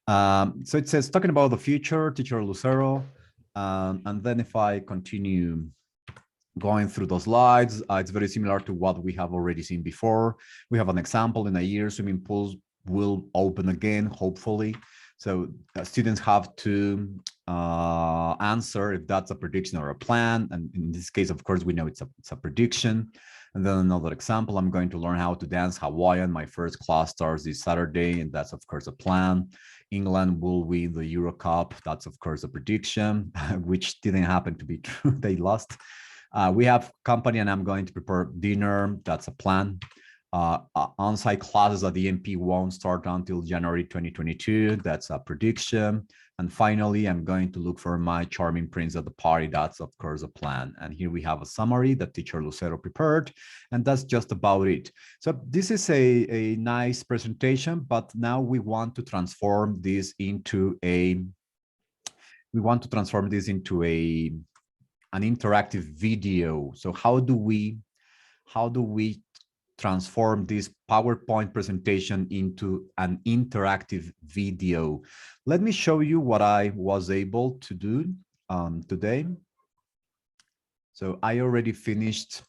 So it says, talking about the future, teacher Lucero. And then if I continue going through the slides, it's very similar to what we have already seen before. We have an example: in a year, swimming pools will open again, hopefully. So students have to answer if that's a prediction or a plan. And in this case, of course, we know it's a prediction. And then another example: I'm going to learn how to dance Hawaiian. My first class starts this Saturday, and that's, of course, a plan. England will win the Euro Cup. That's, of course, a prediction, which didn't happen to be true. They lost. We have company, and I'm going to prepare dinner. That's a plan. On-site classes at the MP won't start until January 2022. That's a prediction. And finally, I'm going to look for my charming prince at the party. That's, of course, a plan. And here we have a summary that teacher Lucero prepared, and that's just about it. So this is a nice presentation, but now we want to transform this into an interactive video. So how do we transform this PowerPoint presentation into an interactive video? Let me show you what I was able to do today. So I already finished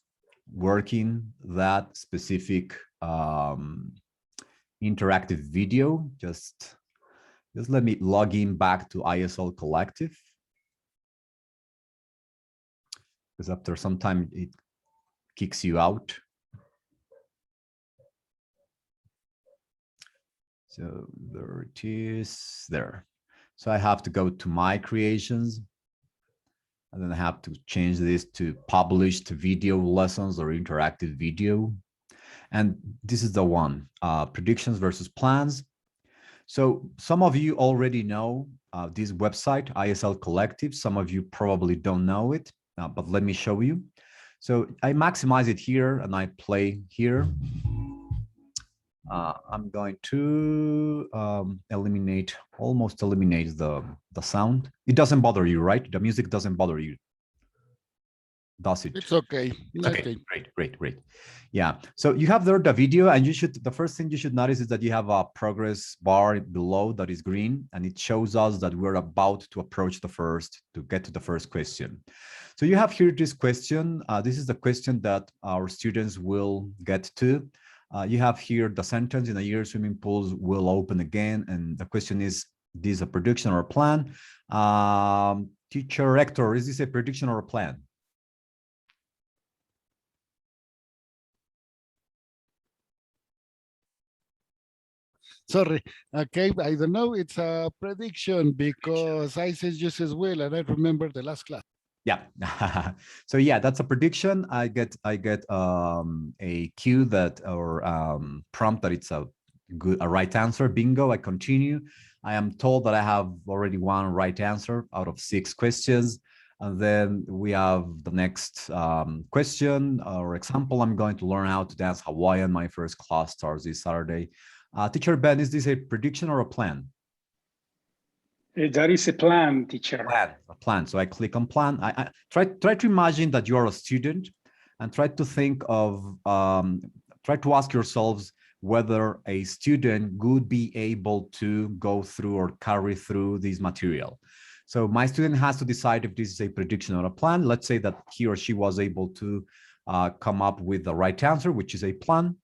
working that specific interactive video. Just let me log in back to ISL Collective, because after some time it kicks you out. So there it is there. So I have to go to my creations, and then I have to change this to published video lessons or interactive video. And this is the one, predictions versus plans. So some of you already know this website, ISL Collective. Some of you probably don't know it, but let me show you. So I maximize it here and I play here. I'm going to almost eliminate the sound. It doesn't bother you, right? The music doesn't bother you, does it? It's okay. Okay, great. Yeah, so you have there the video, and the first thing you should notice is that you have a progress bar below that is green, and it shows us that we're about to approach to get to the first question. So you have here this question. This is the question that our students will get to. You have here the sentence: in a year, swimming pools will open again. And the question is this a prediction or a plan? Teacher Hector, is this a prediction or a plan? Sorry. Okay, I don't know. It's a prediction because I said just as well, and I remember the last class. Yeah. So yeah, that's a prediction. I get a cue that, or prompt that it's a right answer. Bingo. I continue. I am told that I have already one right answer out of 6 questions. And then we have the next question or example. I'm going to learn how to dance Hawaiian. My first class starts this Saturday. Teacher Ben, is this a prediction or a plan? That is a plan, teacher. A plan. So I click on plan. I try to imagine that you are a student, and try to think of, try to ask yourselves whether a student would be able to go through or carry through this material. So my student has to decide if this is a prediction or a plan. Let's say that he or she was able to come up with the right answer, which is a plan.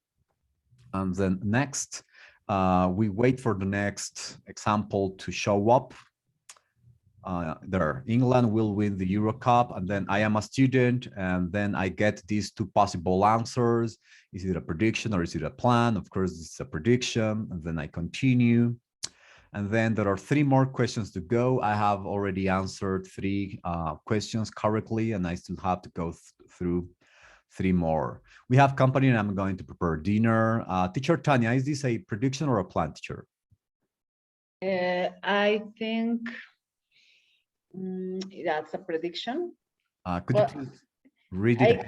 And then next, we wait for the next example to show up. There, England will win the Euro Cup, and then I am a student, and then I get these 2 possible answers. Is it a prediction or is it a plan? Of course, it's a prediction, and then I continue. And then there are 3 more questions to go. I have already answered 3 questions correctly, and I still have to go through 3 more. We have company, and I'm going to prepare dinner. Teacher Tanya, is this a prediction or a plan, teacher? I think that's a prediction. Could you please read it?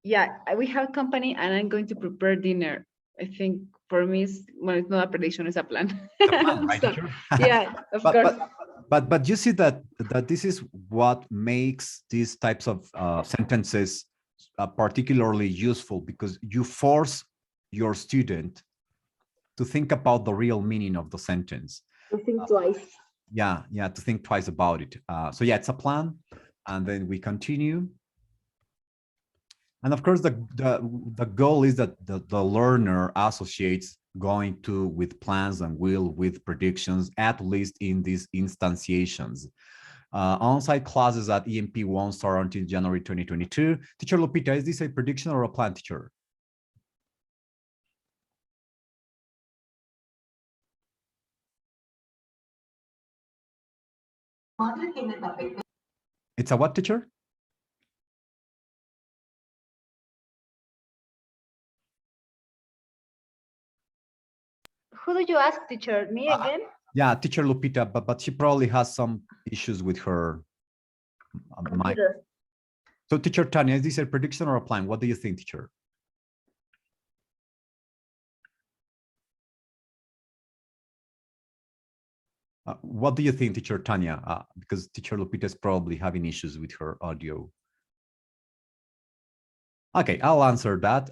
Yeah, we have company, and I'm going to prepare dinner. I think for me, it's not a prediction, it's a plan. A plan, right, so, yeah, of course. But you see that this is what makes these types of sentences particularly useful, because you force your student to think about the real meaning of the sentence. To think twice. Yeah, to think twice about it. So yeah, it's a plan, and then we continue. And of course, the goal is that the learner associates going to with plans and will with predictions, at least in these instantiations. On-site classes at EMP won't start until January 2022. Teacher Lupita, is this a prediction or a plan, teacher? It's a what, teacher? Who do you ask, teacher? Me again? Yeah, teacher Lupita, but she probably has some issues with her mic. Computer. So teacher Tanya, is this a prediction or a plan? What do you think, teacher? What do you think, teacher Tanya? Because teacher Lupita is probably having issues with her audio. Okay, I'll answer that.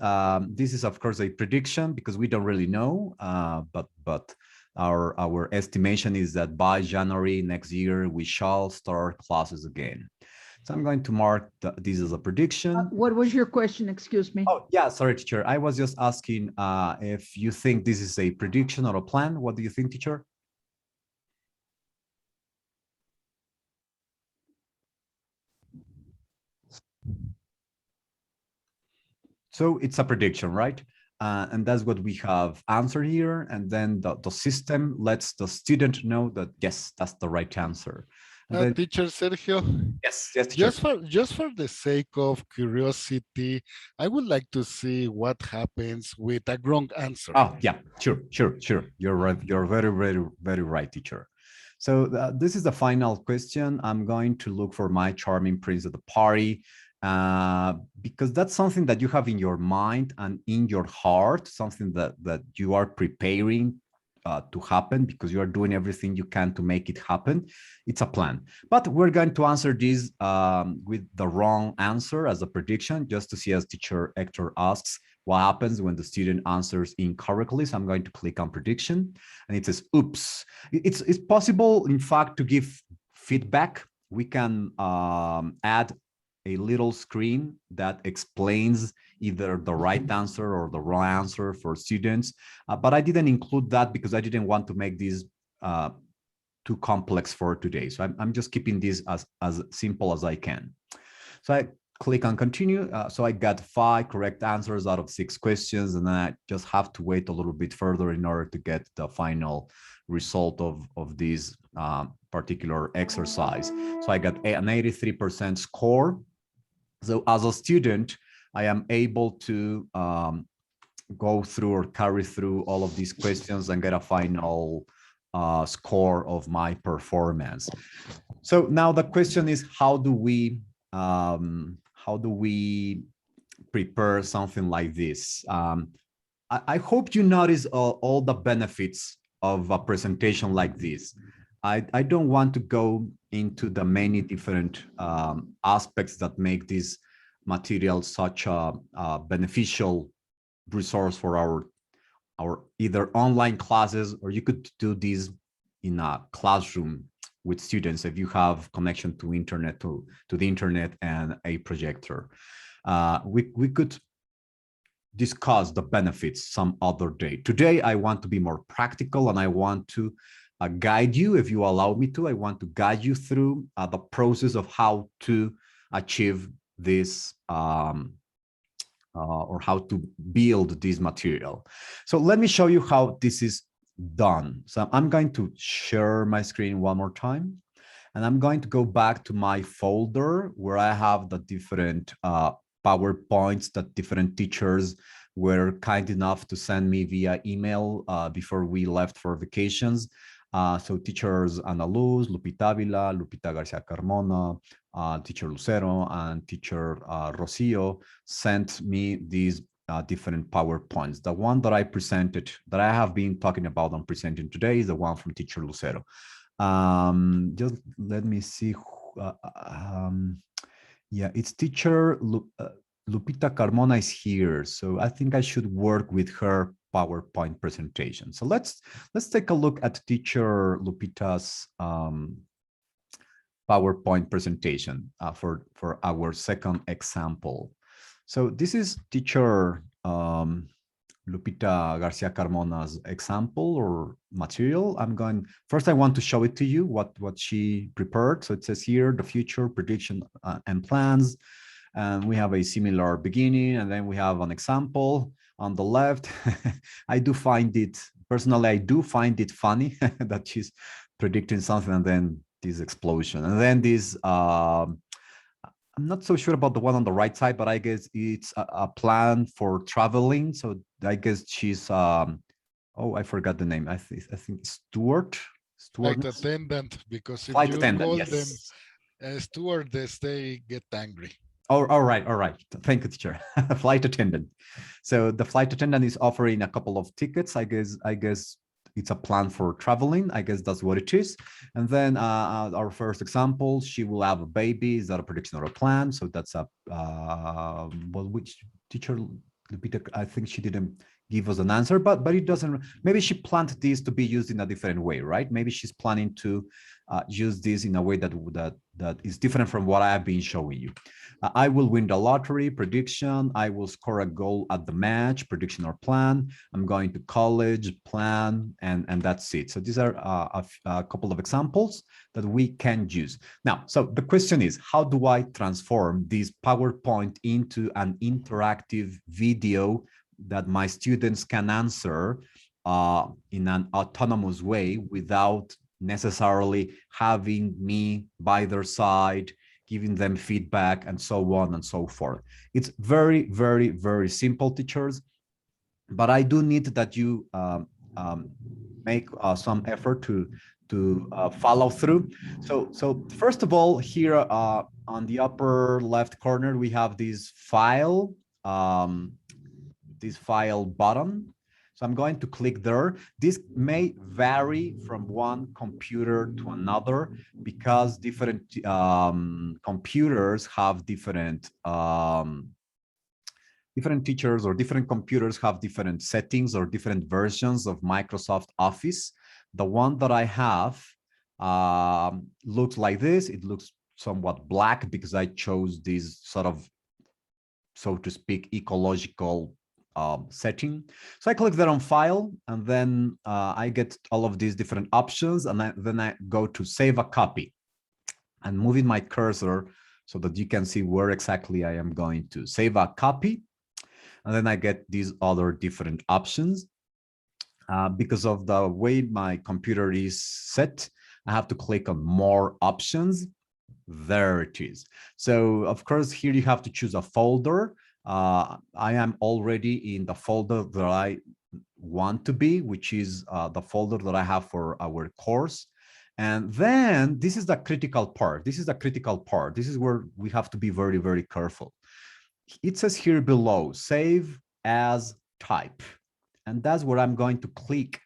This is, of course, a prediction because we don't really know, but our estimation is that by January next year, we shall start classes again. So I'm going to mark this as a prediction. What was your question? Excuse me. Oh, yeah, sorry, teacher. I was just asking if you think this is a prediction or a plan. What do you think, teacher? So it's a prediction, right? And that's what we have answered here. And then the system lets the student know that, yes, that's the right answer. And then, Teacher Sergio, yes, teacher. just for the sake of curiosity, I would like to see what happens with a wrong answer. Oh, yeah, sure. You're right. You're very right, teacher. So this is the final question. I'm going to look for my charming prince at the party. Because that's something that you have in your mind and in your heart, something that you are preparing to happen because you are doing everything you can to make it happen. It's a plan. But we're going to answer this with the wrong answer as a prediction, just to see, as teacher Hector asks, what happens when the student answers incorrectly. So I'm going to click on prediction, and it says, oops. It's possible, in fact, to give feedback. We can add a little screen that explains either the right answer or the wrong answer for students. But I didn't include that because I didn't want to make this too complex for today. So I'm just keeping this as simple as I can. So I click on continue. So I got 5 correct answers out of 6 questions, and then I just have to wait a little bit further in order to get the final result of this particular exercise. So I got an 83% score. So as a student, I am able to go through or carry through all of these questions and get a final score of my performance. So now the question is, how do we prepare something like this? I hope you notice all the benefits of a presentation like this. I don't want to go into the many different aspects that make this material such a beneficial resource for our either online classes, or you could do this in a classroom with students if you have connection to internet to the internet and a projector. We could discuss the benefits some other day. Today, I want to be more practical, and I want to guide you, if you allow me to. I want to guide you through the process of how to achieve this or how to build this material. So let me show you how this is done. So I'm going to share my screen one more time, and I'm going to go back to my folder where I have the different PowerPoints that different teachers were kind enough to send me via email before we left for vacations. So teachers Ana Luz, Lupita Avila, Lupita Garcia Carmona, teacher Lucero, and teacher Rocio sent me these different PowerPoints. The one that I presented, that I have been talking about and presenting today, is the one from teacher Lucero. Just let me see. Yeah, it's teacher Lupita Carmona is here. So I think I should work with her PowerPoint presentation. So let's take a look at teacher Lupita's PowerPoint presentation for our second example. So this is teacher Lupita Garcia Carmona's example or material. First I want to show it to you, what she prepared. So it says here, the future prediction and plans. And we have a similar beginning, and then we have an example on the left. I do find it funny that she's predicting something and then this explosion. And then this, I'm not so sure about the one on the right side, but I guess it's a plan for traveling. So I guess she's, oh, I forgot the name. I think Stuart. Flight attendant, because if Flight you attendant, call yes. them stewardess, they get angry. Oh, all right. Thank you, teacher. Flight attendant. So the flight attendant is offering a couple of tickets. I guess it's a plan for traveling. I guess that's what it is. And then our first example, she will have a baby. Is that a prediction or a plan? So that's a well, which teacher? I think she didn't give us an answer, but it doesn't. Maybe she planned this to be used in a different way, right? Maybe she's planning to use this in a way that is different from what I have been showing you. I will win the lottery, prediction. I will score a goal at the match, prediction or plan. I'm going to college, plan, and that's it. So these are a couple of examples that we can use. Now, so the question is, how do I transform this PowerPoint into an interactive video that my students can answer in an autonomous way without necessarily having me by their side, giving them feedback, and so on and so forth. It's very, very, very simple, teachers, but I do need that you make some effort to follow through. So first of all, here on the upper left corner, we have this file button. So I'm going to click there. This may vary from one computer to another because different computers have different teachers, or different computers have different settings or different versions of Microsoft Office. The one that I have looks like this. It looks somewhat black because I chose this sort of, so to speak, ecological setting. So I click there on file, and then I get all of these different options, and then I go to save a copy and moving my cursor so that you can see where exactly I am going to save a copy. And then I get these other different options. Because of the way my computer is set, I have to click on more options. There it is. So of course, here you have to choose a folder. I am already in the folder that I want to be, which is the folder that I have for our course. And then this is the critical part. This is the critical part. This is where we have to be very, very careful. It says here below, save as type. And that's where I'm going to click.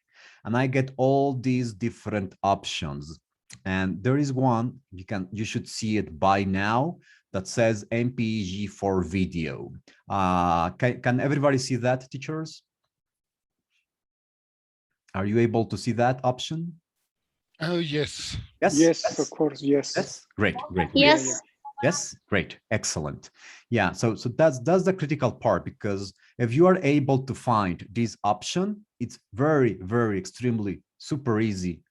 And I get all these different options. And there is one, you should see it by now, that says MPEG for video. Can everybody see that, teachers? Are you able to see that option? Oh, yes. Yes, of course, yes. Yes, great. Yes. Yes, great, excellent. Yeah, so that's the critical part, because if you are able to find this option, it's very, very extremely super easy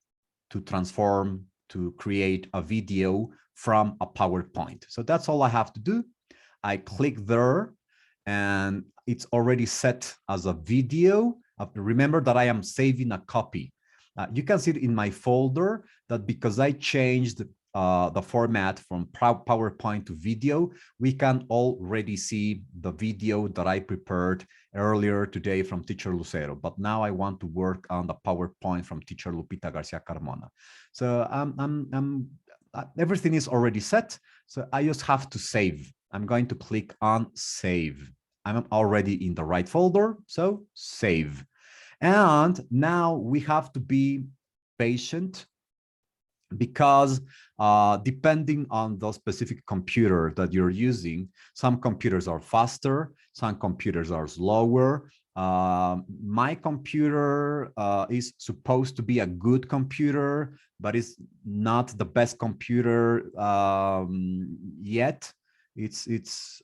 to transform, to create a video from a PowerPoint. So that's all I have to do. I click there and it's already set as a video. Remember that I am saving a copy. You can see it in my folder that because I changed the format from PowerPoint to video, we can already see the video that I prepared earlier today from teacher Lucero. But now I want to work on the PowerPoint from teacher Lupita Garcia Carmona. So everything is already set. So I just have to save. I'm going to click on save. I'm already in the right folder, so save. And now we have to be patient, because depending on the specific computer that you're using, some computers are faster, some computers are slower. My computer is supposed to be a good computer, but it's not the best computer yet. It's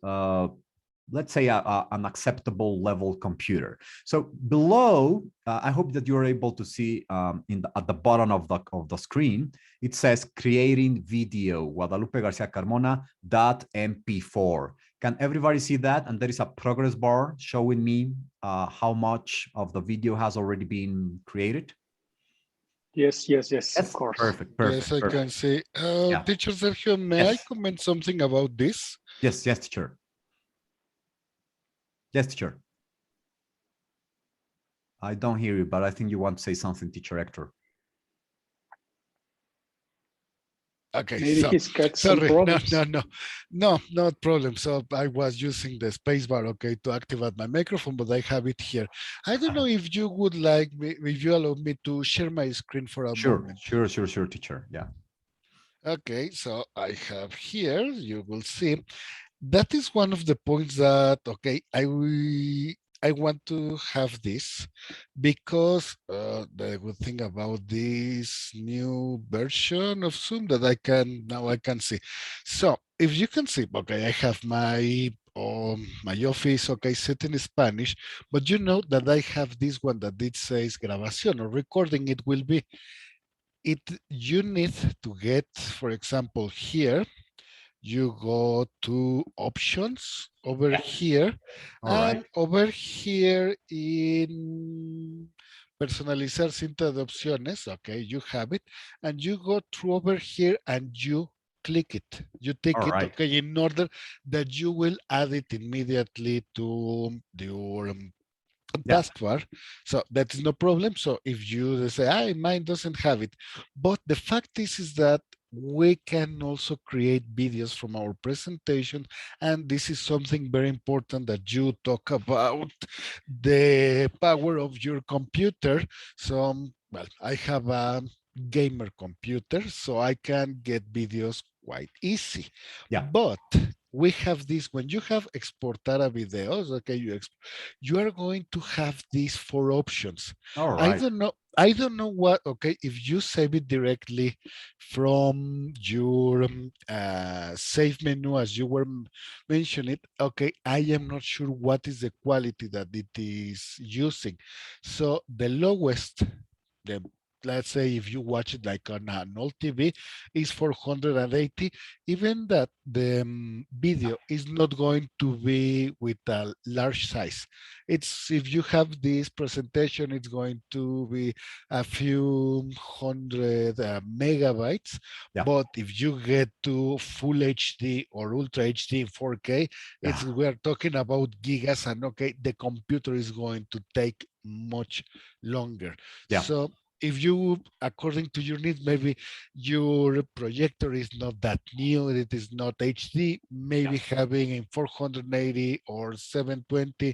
let's say an acceptable level computer. So below, I hope that you're able to see at the bottom of the screen, it says creating video, Guadalupe Garcia Carmona .mp4. Can everybody see that? And there is a progress bar showing me how much of the video has already been created. Yes, of course. Perfect. Yes, I can see. Yeah. Teacher Sergio, may I comment something about this? Yes, teacher. Yes, teacher. I don't hear you, but I think you want to say something, teacher Hector. Okay, Maybe so, he's got some sorry, problems. no, not problem. So I was using the space bar, okay, to activate my microphone, but I have it here. I don't know if you would like me, if you allow me to share my screen for a moment. Sure, teacher. Yeah. Okay, so I have here, you will see, that is one of the points that, okay, I want to have this because the good thing about this new version of Zoom that I can see. So if you can see, okay, I have my office, okay, set in Spanish, but you know that I have this one that it says grabación or recording. It will be you need to get, for example, here you go to options over here. All right. And over here in personalizar cinta de opciones, okay, you have it, and you go through over here and you click it, you take All it, right. okay, in order that you will add it immediately to your taskbar. So that is no problem. So if you say, mine doesn't have it, but the fact is that we can also create videos from our presentation, and this is something very important that you talk about the power of your computer. So well, I have a gamer computer, so I can get videos quite easy. Yeah. But we have this, when you have exportar a videos, okay, you are going to have these 4 options. All right. I don't know what, okay, if you save it directly from your save menu, as you were mentioning, okay, I am not sure what is the quality that it is using. So the lowest, let's say if you watch it like on an old TV, is 480, even that the video is not going to be with a large size. It's, if you have this presentation, it's going to be a few hundred megabytes. Yeah. But if you get to full HD or ultra HD 4K, we are talking about gigas, and okay, the computer is going to take much longer. Yeah. So if you, according to your needs, maybe your projector is not that new, it is not HD, maybe having in 480 or 720,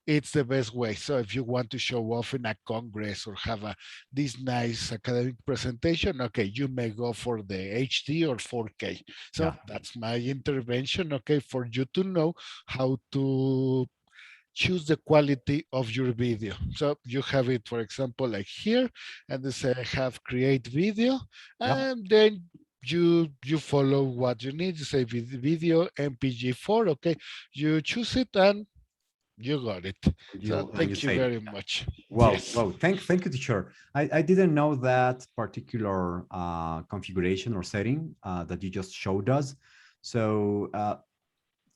it's the best way. So if you want to show off in a congress or have this nice academic presentation, okay, you may go for the HD or 4K. So that's my intervention, okay, for you to know how to choose the quality of your video. So you have it, for example, like here, and they say have create video, and then you follow what you need. You say video MPG4, okay, you choose it and you got it. So thank you very much. Well, thank you, teacher. I didn't know that particular configuration or setting that you just showed us. So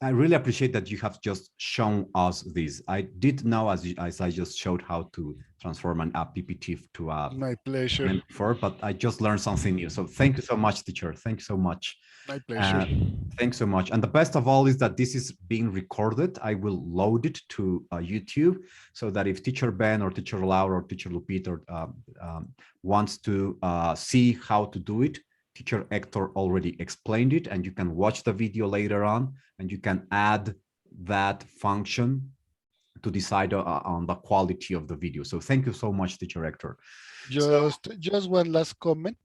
I really appreciate that you have just shown us this. I did know, as I just showed, how to transform an app PPT to a my pleasure before, but I just learned something new. So thank you so much, teacher. Thank you so much. My pleasure. Thanks so much. And the best of all is that this is being recorded. I will load it to YouTube so that if teacher Ben or teacher Laura or teacher Lupita wants to see how to do it, teacher Hector already explained it, and you can watch the video later on, and you can add that function to decide on the quality of the video. So thank you so much, teacher Hector. Just one last comment.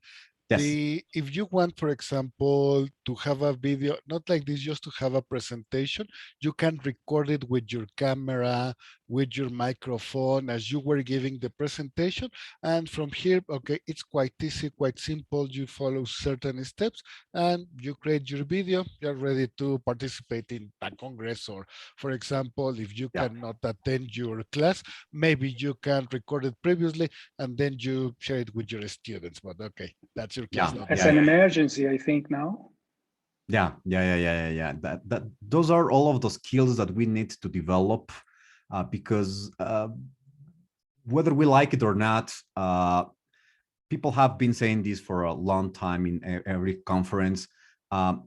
Yes. If you want, for example, to have a video, not like this, just to have a presentation, you can record it with your camera, with your microphone as you were giving the presentation. And from here, okay, it's quite easy, quite simple. You follow certain steps and you create your video. You're ready to participate in a congress, or for example, if you Yeah. cannot attend your class, maybe you can record it previously and then you share it with your students. But okay, that's your case. Yeah. Not As mine. an emergency, I think now. Yeah. Those are all of the skills that we need to develop because whether we like it or not, people have been saying this for a long time in every conference.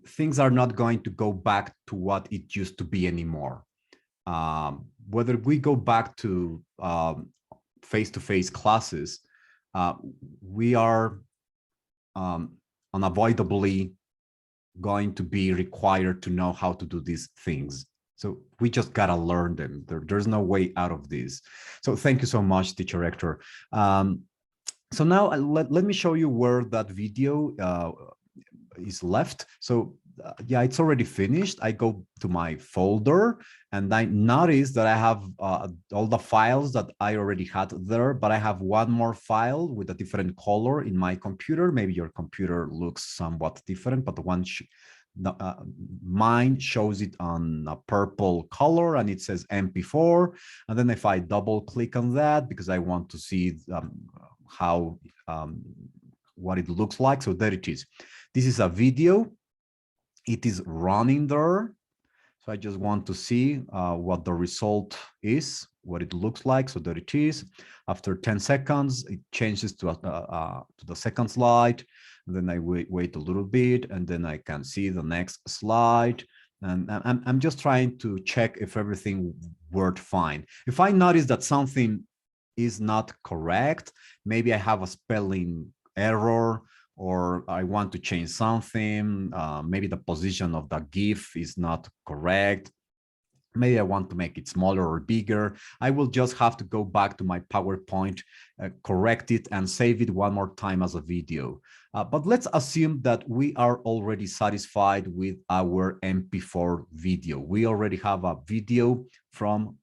Things are not going to go back to what it used to be anymore. Whether we go back to face-to-face classes, we are unavoidably going to be required to know how to do these things. So we just gotta learn them. There's no way out of this. So thank you so much, Teacher Hector. So now let me show you where that video is left. So yeah, it's already finished. I go to my folder and I notice that I have all the files that I already had there, but I have one more file with a different color in my computer. Maybe your computer looks somewhat different, but the one mine shows it on a purple color and it says MP4. And then if I double click on that, because I want to see how what it looks like. So there it is. This is a video. It is running there. So I just want to see what the result is, what it looks like. So there it is. After 10 seconds, it changes to the second slide. And then I wait a little bit, and then I can see the next slide. And I'm just trying to check if everything worked fine. If I notice that something is not correct, maybe I have a spelling error, or I want to change something, maybe the position of the GIF is not correct, maybe I want to make it smaller or bigger, I will just have to go back to my PowerPoint, correct it, and save it one more time as a video. But let's assume that we are already satisfied with our MP4 video. We already have a video from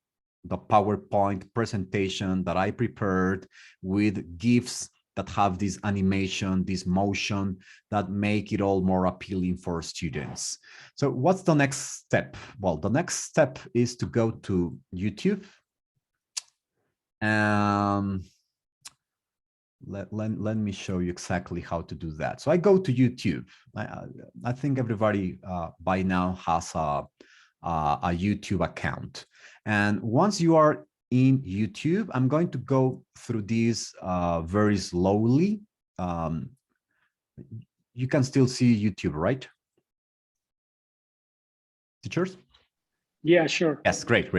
the PowerPoint presentation that I prepared with GIFs that have this animation, this motion that make it all more appealing for students. So what's the next step? Well, the next step is to go to YouTube. Let me show you exactly how to do that. So I go to YouTube. I think everybody by now has a YouTube account. And once you are in YouTube, I'm going to go through this very slowly. You can still see YouTube, right? Teachers? Yeah, sure. Yes, great.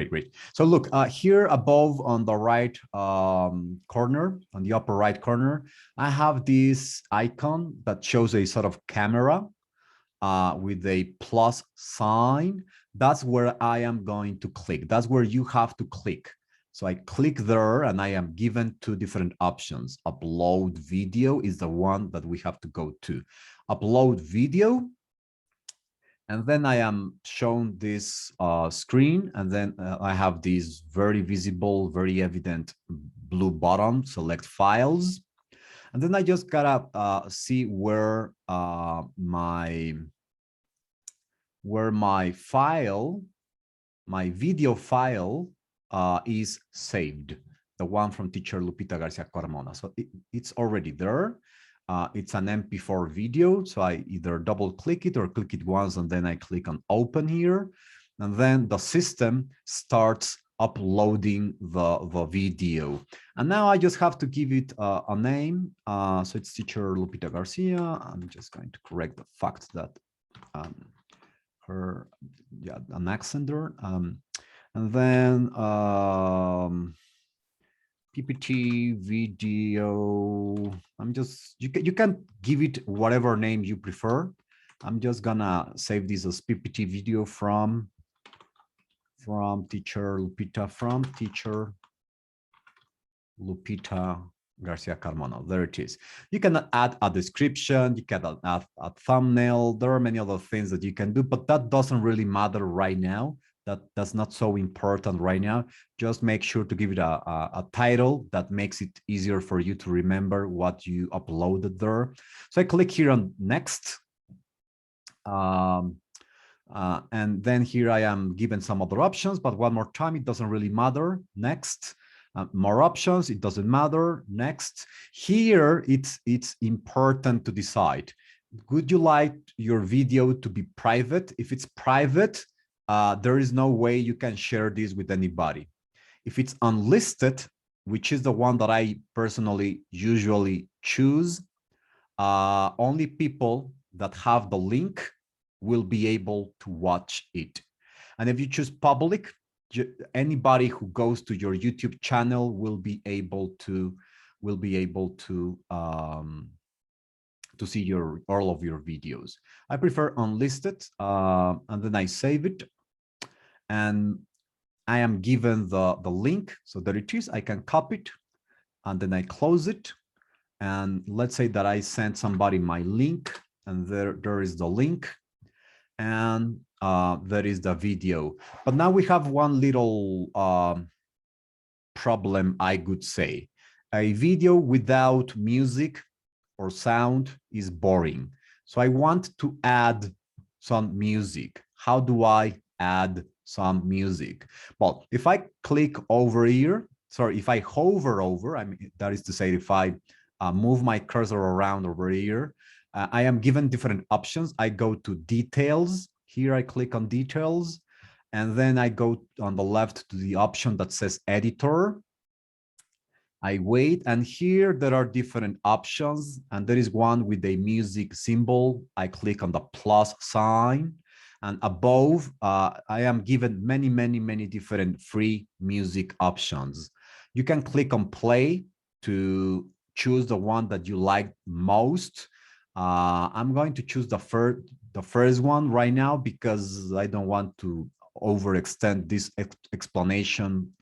So look, here above on the right corner, on the upper right corner, I have this icon that shows a sort of camera with a plus sign. That's where I am going to click. That's where you have to click. So I click there and I am given two different options. Upload video is the one that we have to go to. Upload video. And then I am shown this screen, and then I have this very visible, very evident blue button, select files. And then I just gotta see where my file, my video file is saved, the one from teacher Lupita Garcia Carmona. So it's already there. It's an MP4 video. So I either double click it or click it once, and then I click on open here. And then the system starts uploading the video. And now I just have to give it a name. So it's teacher Lupita Garcia. I'm just going to correct the fact that an accent there. And then PPT video. I'm just, you can give it whatever name you prefer. I'm just gonna save this as PPT video from teacher Lupita, Garcia Carmona. There it is. You can add a description, you can add a thumbnail. There are many other things that you can do, but that doesn't really matter right now. That's not so important right now. Just make sure to give it a title that makes it easier for you to remember what you uploaded there. So I click here on next. And then here I am given some other options, but one more time, it doesn't really matter. Next. More options, it doesn't matter. Next. Here, it's important to decide. Would you like your video to be private? If it's private, there is no way you can share this with anybody. If it's unlisted, which is the one that I personally usually choose, only people that have the link will be able to watch it. And if you choose public, anybody who goes to your YouTube channel will be able to see all of your videos. I prefer unlisted, and then I save it, and I am given the link. So there it is. I can copy it, and then I close it. And let's say that I sent somebody my link, and there is the link, and there is the video. But now we have one little problem, I could say. A video without music or sound is boring. So I want to add some music. How do I add some music? Well, if I click over here, sorry, if I hover over, I mean, that is to say, if I move my cursor around over here, I am given different options. I go to details. Here I click on details, and then I go on the left to the option that says editor. I wait, and here there are different options, and there is one with a music symbol. I click on the plus sign, and above I am given many different free music options. You can click on play to choose the one that you like most. I'm going to choose the first one right now because I don't want to overextend this explanation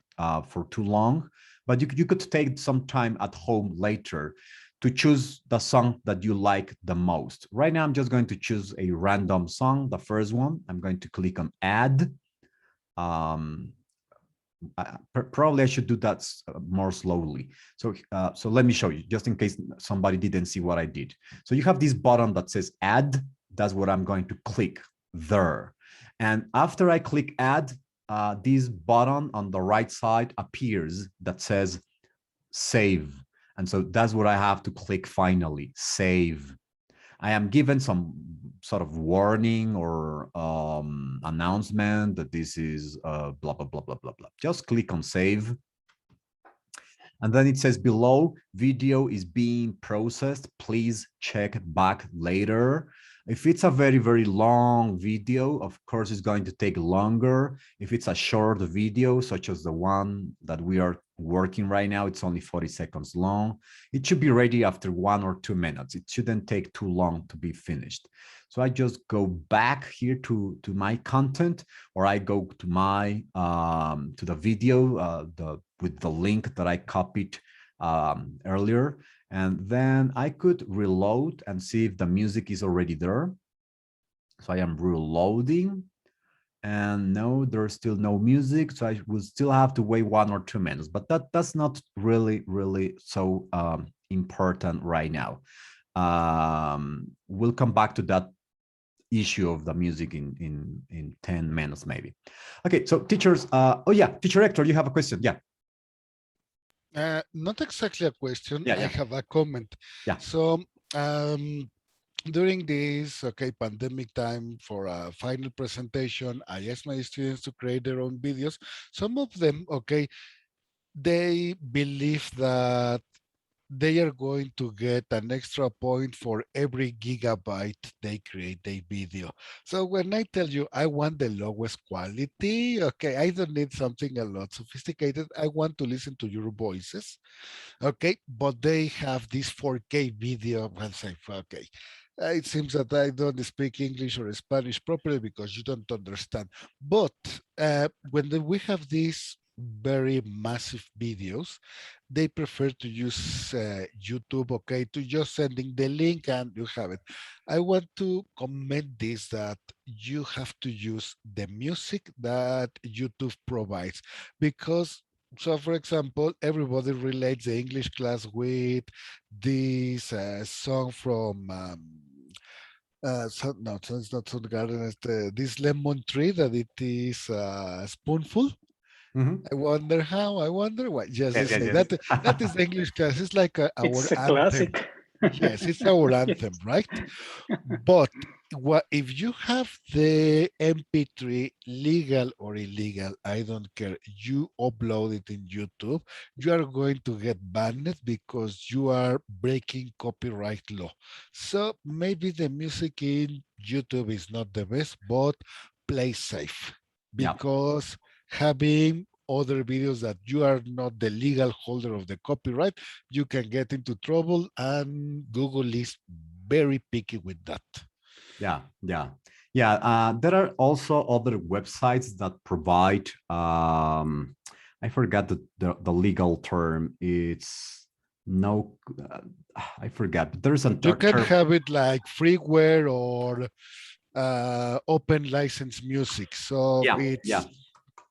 for too long. But you could take some time at home later to choose the song that you like the most. Right now, I'm just going to choose a random song, the first one. I'm going to click on add. Probably I should do that more slowly. So let me show you, just in case somebody didn't see what I did. So you have this button that says add. That's what I'm going to click there. And after I click add, this button on the right side appears that says save. And so that's what I have to click finally, save. I am given some sort of warning or announcement that this is blah, blah, blah, blah, blah, blah. Just click on save. And then it says below, video is being processed. Please check back later. If it's a very long video, of course, it's going to take longer. If it's a short video, such as the one that we are working right now, it's only 40 seconds long. It should be ready after 1 or 2 minutes. It shouldn't take too long to be finished. So I just go back here to my content, or I go to my to the video with the link that I copied earlier. And then I could reload and see if the music is already there. So I am reloading, and no, there's still no music. So I will still have to wait 1 or 2 minutes, but that's not really so important right now. We'll come back to that issue of the music in 10 minutes maybe. Okay, so teachers, oh yeah, teacher Hector, you have a question? Yeah. Not exactly a question. Yeah, I yeah. have a comment. Yeah. So during this pandemic time, for a final presentation, I asked my students to create their own videos. Some of them, they believe that they are going to get an extra point for every gigabyte they create a video. So when I tell you I want the lowest quality, I don't need something a lot sophisticated. I want to listen to your voices, but they have this 4K video and say, it seems that I don't speak English or Spanish properly because you don't understand. But when we have this very massive videos, they prefer to use YouTube, okay, to just sending the link and you have it. I want to comment this, that you have to use the music that YouTube provides, because so for example, everybody relates the English class with this song from no, so it's not Soundgarden, it's this Lemon Tree that it is Spoonful. Mhm. I wonder how, I wonder what. Yes, they Yes, yes, say yes. that is the English class. It's like our It's a anthem. classic. Yes, it's our Yes. anthem, right? But what if you have the MP3, legal or illegal, I don't care, you upload it in YouTube, you are going to get banned because you are breaking copyright law. So maybe the music in YouTube is not the best, but play safe, Yeah. because having other videos that you are not the legal holder of the copyright, you can get into trouble, and Google is very picky with that. Yeah, yeah, yeah. There are also other websites that provide. I forgot the legal term. It's no. I forgot. But there's a You can term. have it like freeware or open license music. So Yeah, yeah,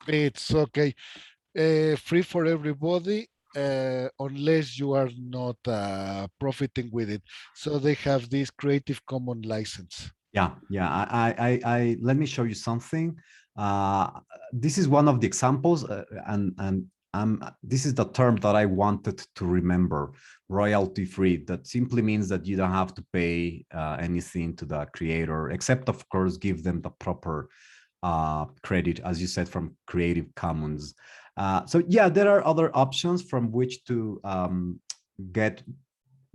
it's okay. Free for everybody, unless you are not profiting with it. So they have this Creative Commons license. yeah, yeah. Let me show you something. Uh, this is one of the examples, and this is the term that I wanted to remember: royalty free. That simply means that you don't have to pay anything to the creator, except of course give them the proper credit, as you said, from Creative Commons. So yeah, there are other options from which to get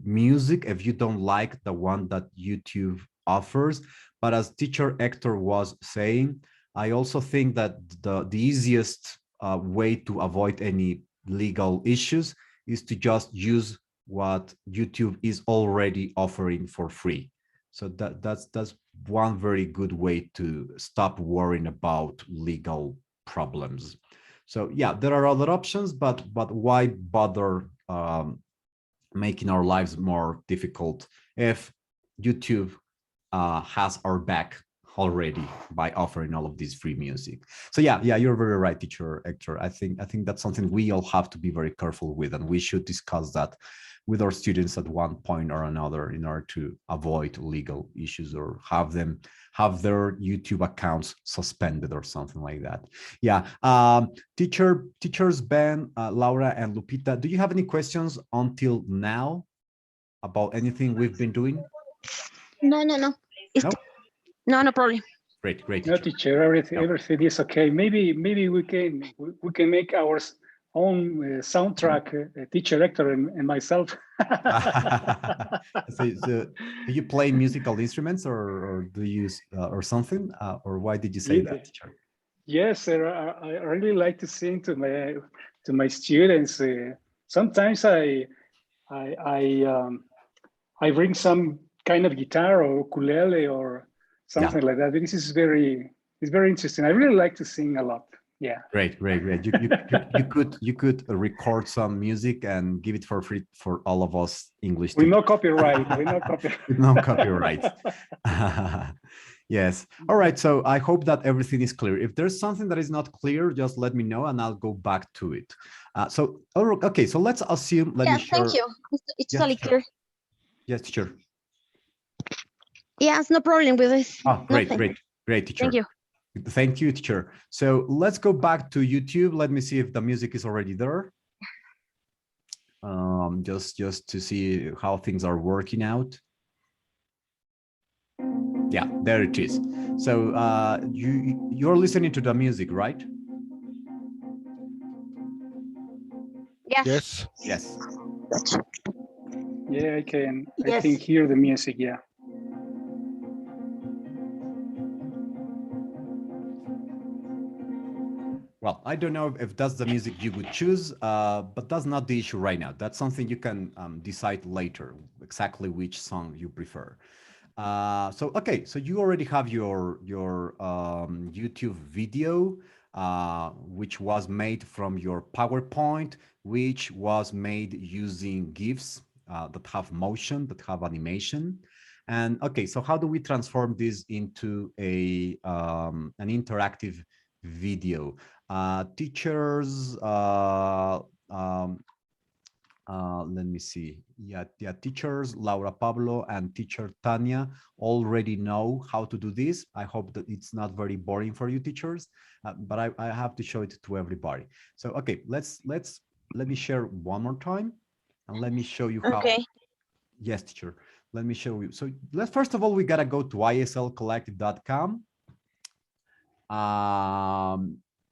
music if you don't like the one that YouTube offers. But as teacher Hector was saying, I also think that the easiest way to avoid any legal issues is to just use what YouTube is already offering for free. So that's one very good way to stop worrying about legal problems. So yeah, there are other options, but why bother making our lives more difficult if YouTube has our back already by offering all of this free music. So yeah, you're very right, teacher Hector. I think that's something we all have to be very careful with, and we should discuss that with our students at one point or another in order to avoid legal issues or have their YouTube accounts suspended or something like that. Yeah. Teachers Ben, Laura, and Lupita, do you have any questions until now about anything we've been doing? No, no, no. It's No? no problem. Great, No, teacher. teacher, everything Yeah. everything is okay. Maybe we can make our own soundtrack, teacher Hector and myself. So do you play musical instruments or do you use or something? Or why did you say Yeah. that, teacher? Yes, sir. I really like to sing to my students. Sometimes I bring some kind of guitar or ukulele or something like that. This is it's very interesting. I really like to sing a lot. Yeah. Great. You could record some music and give it for free for all of us English With teachers. no copyright. With no copyright. With no copyright. Yes. All right. So I hope that everything is clear. If there's something that is not clear, just let me know and I'll go back to it. Okay. So let's assume. Let Yeah, me share. thank you. It's Yeah, totally sure. clear. Yes, teacher. Yes, no problem with this. Oh, great, Nothing. great, teacher. Thank you. Thank you, teacher. So let's go back to YouTube. Let me see if the music is already there. Just to see how things are working out. Yeah, there it is. So you're listening to the music, right? Yes. Yes. Yes. Yeah, I can Yes. hear the music. Yeah. Well, I don't know if that's the music you would choose, but that's not the issue right now. That's something you can decide later, exactly which song you prefer. Okay, so you already have your YouTube video. which was made from your PowerPoint, which was made using GIFs that have motion, that have animation. And okay, so how do we transform this into an interactive video? Teachers, let me see. Yeah, teachers Laura Pablo and teacher Tanya already know how to do this. I hope that it's not very boring for you teachers, but I have to show it to everybody. So okay, let me share one more time, and let me show you how. Okay. Yes, teacher. Let me show you. So let's first of all, we gotta go to islcollective.com.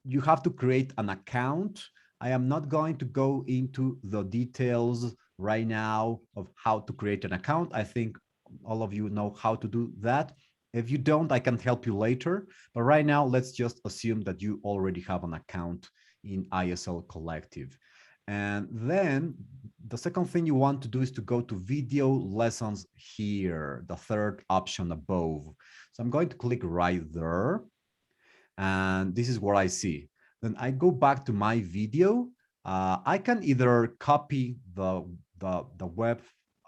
You have to create an account. I am not going to go into the details right now of how to create an account. I think all of you know how to do that. If you don't, I can help you later. But right now, let's just assume that you already have an account in ISL Collective. And then the second thing you want to do is to go to video lessons here, the third option above. So I'm going to click right there. And this is what I see. Then I go back to my video. I can either copy the web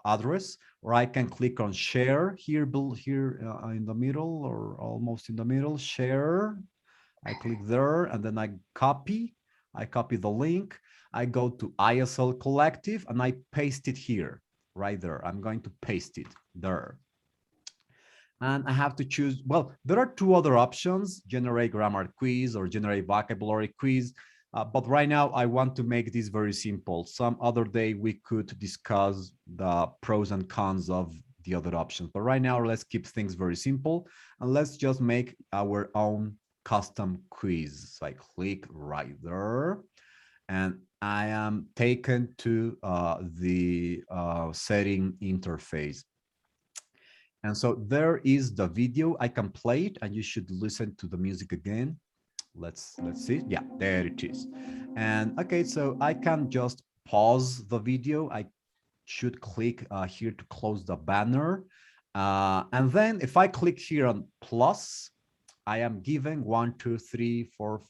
address, or I can click on share here in the middle, or almost in the middle, share. I click there, and then I copy the link. I go to ISL Collective and I paste it here, right there. I'm going to paste it there. And I have to choose, well, there are two other options, generate grammar quiz or generate vocabulary quiz. But right now I want to make this very simple. Some other day we could discuss the pros and cons of the other options. But right now, let's keep things very simple and let's just make our own custom quiz. So I click right there and I am taken to the setting interface. And so there is the video. I can play it and you should listen to the music again. Let's see. Yeah, there it is. And okay, so I can just pause the video. I should click here to close the banner. And then if I click here on plus, I am given 1, 2, 3, 4,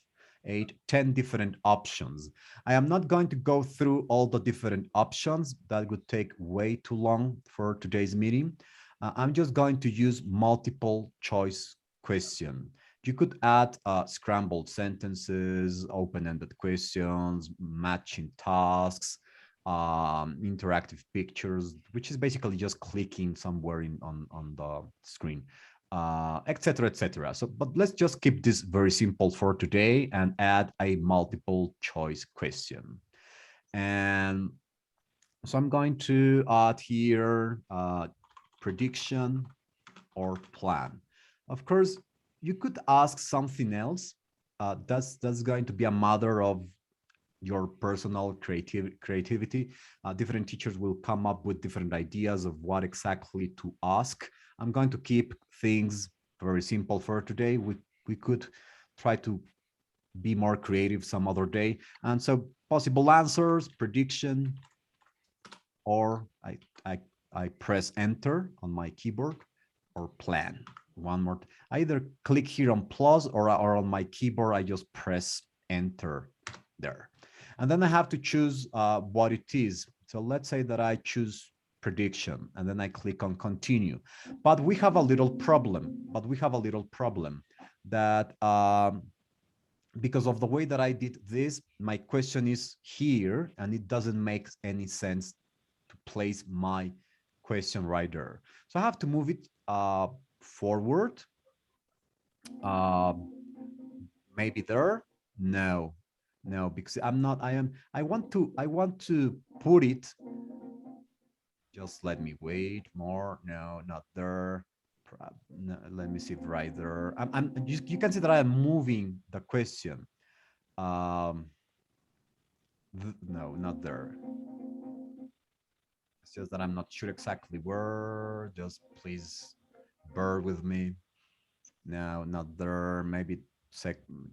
8, 10 different options. I am not going to go through all the different options. That would take way too long for today's meeting. I'm just going to use multiple choice question. You could add scrambled sentences, open-ended questions, matching tasks, interactive pictures, which is basically just clicking somewhere on the screen, etc., etc. So, but let's just keep this very simple for today and add a multiple choice question. And so I'm going to add here prediction or plan. Of course, you could ask something else. That's going to be a matter of your personal creativity. Different teachers will come up with different ideas of what exactly to ask. I'm going to keep things very simple for today. We could try to be more creative some other day. And so possible answers, prediction, or I press enter on my keyboard, or plan. One more, I either click here on plus or on my keyboard, I just press enter there. And then I have to choose what it is. So let's say that I choose prediction and then I click on continue. But we have a little problem, that because of the way that I did this, my question is here and it doesn't make any sense to place my question right there. So I have to move it forward. Maybe there. No, because I'm not. I want to put it. Just let me wait more. No, not there. No, let me see right there. You can see that I am moving the question. No, not there. It's just that I'm not sure exactly where. Just please bear with me. No, not there. Maybe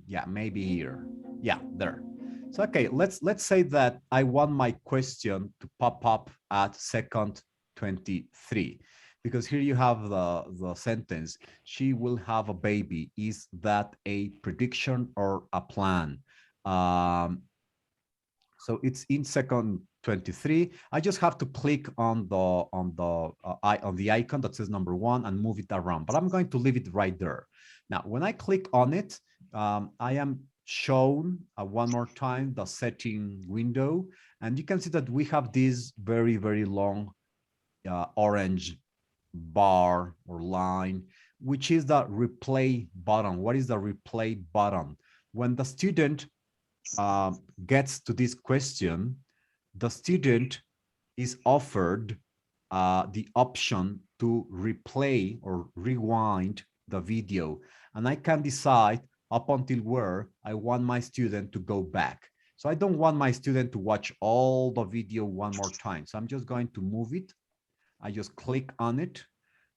yeah, maybe here. Yeah, there. So okay, let's say that I want my question to pop up at second 23. because here you have the sentence, she will have a baby. Is that a prediction or a plan? So it's in second 23. I just have to click on the icon that says number 1 and move it around, but I'm going to leave it right there. Now, when I click on it, I am shown one more time the setting window, and you can see that we have this very, very long orange bar or line, which is the replay button. What is the replay button? When the student gets to this question, the student is offered the option to replay or rewind the video. And I can decide up until where I want my student to go back. So I don't want my student to watch all the video one more time. So I'm just going to move it. I just click on it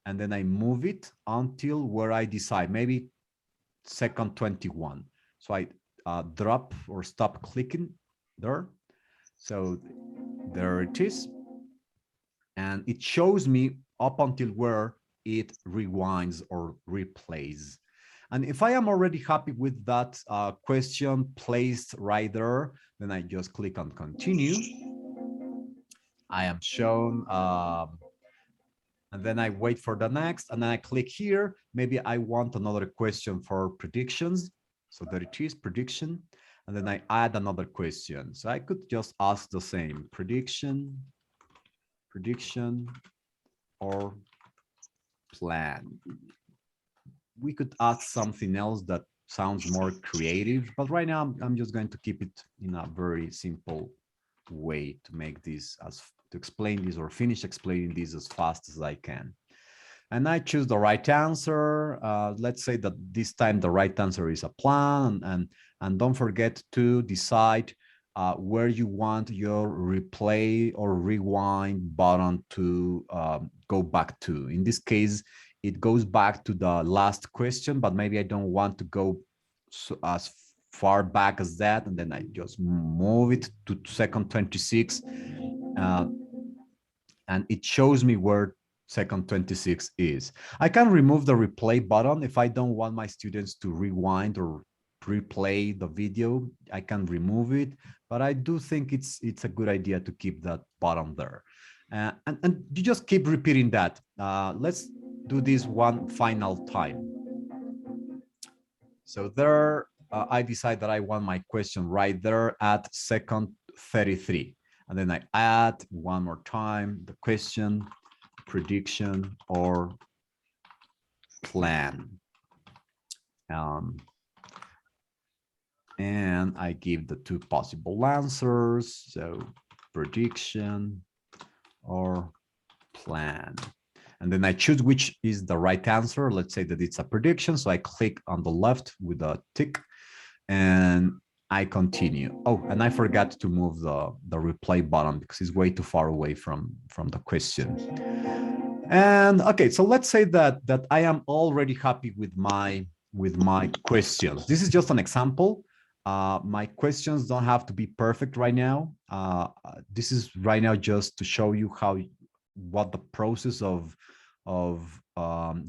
and then I move it until where I decide, maybe second 21. So I drop or stop clicking there. So there it is. And it shows me up until where it rewinds or replays. And if I am already happy with that question placed right there, then I just click on continue. I am shown, and then I wait for the next, and then I click here. Maybe I want another question for predictions. So there it is, prediction. And then I add another question. So I could just ask the same, prediction, or plan. We could ask something else that sounds more creative, but right now I'm just going to keep it in a very simple way to make this to explain this or finish explaining this as fast as I can. And I choose the right answer. Let's say that this time the right answer is a plan, and don't forget to decide where you want your replay or rewind button to go back to. In this case, it goes back to the last question, but maybe I don't want to go as far back as that. And then I just move it to second 26. And it shows me where second 26 is. I can remove the replay button if I don't want my students to rewind or replay the video. I can remove it, but I do think it's a good idea to keep that button there. And you just keep repeating that. Let's do this one final time. So there, I decide that I want my question right there at second 33. And then I add one more time the question, prediction, or plan. And I give the two possible answers. So prediction or plan. And then I choose which is the right answer. Let's say that it's a prediction. So I click on the left with a tick and I continue. Oh, and I forgot to move the replay button because it's way too far away from the question. And okay, so let's say that I am already happy with my questions. This is just an example. My questions don't have to be perfect right now. This is right now just to show you what the process of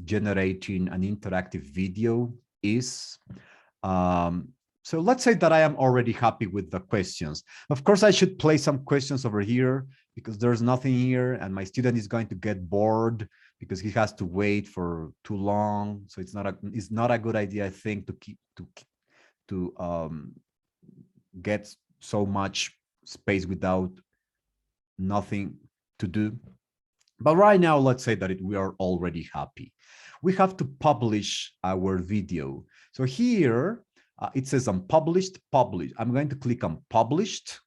generating an interactive video is. So let's say that I am already happy with the questions. Of course, I should place some questions over here because there's nothing here and my student is going to get bored because he has to wait for too long. So it's not a good idea, I think, to get so much space without nothing to do. But right now, let's say that we are already happy. We have to publish our video. So here it says unpublished, publish. I'm going to click on published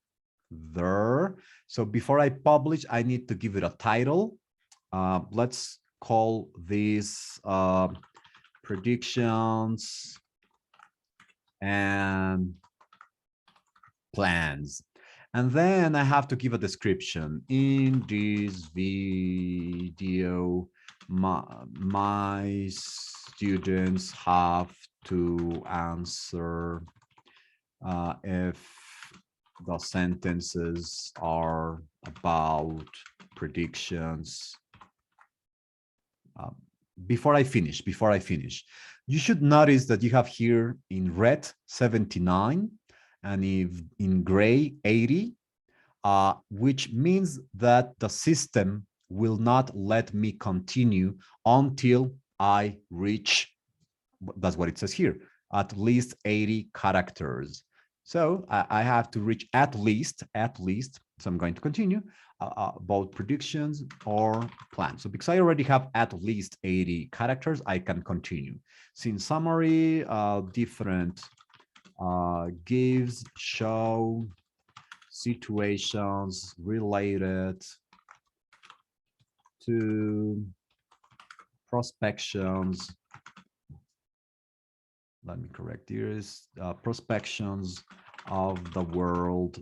there. So before I publish, I need to give it a title. Let's call this predictions and plans. And then I have to give a description. In this video, my students have to answer if the sentences are about predictions before I finish, you should notice that you have here in red 79 and if in gray 80, which means that the system will not let me continue until I reach, that's what it says here, at least 80 characters. So I have to reach at least, so I'm going to continue about predictions or plans. So because I already have at least 80 characters, I can continue. So in summary, different gives, show, situations related to prospections. Let me correct here is prospections of the world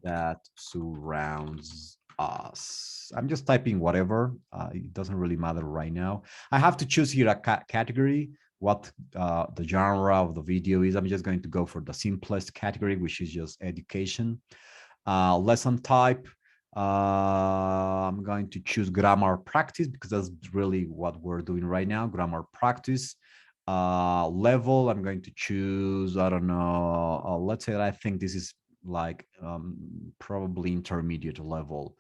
that surrounds us. I'm just typing whatever. It doesn't really matter right now. I have to choose here a category, what the genre of the video is. I'm just going to go for the simplest category, which is just education. Lesson type, I'm going to choose grammar practice because that's really what we're doing right now, grammar practice. Level, I'm going to choose, I don't know, let's say that I think this is like probably intermediate level.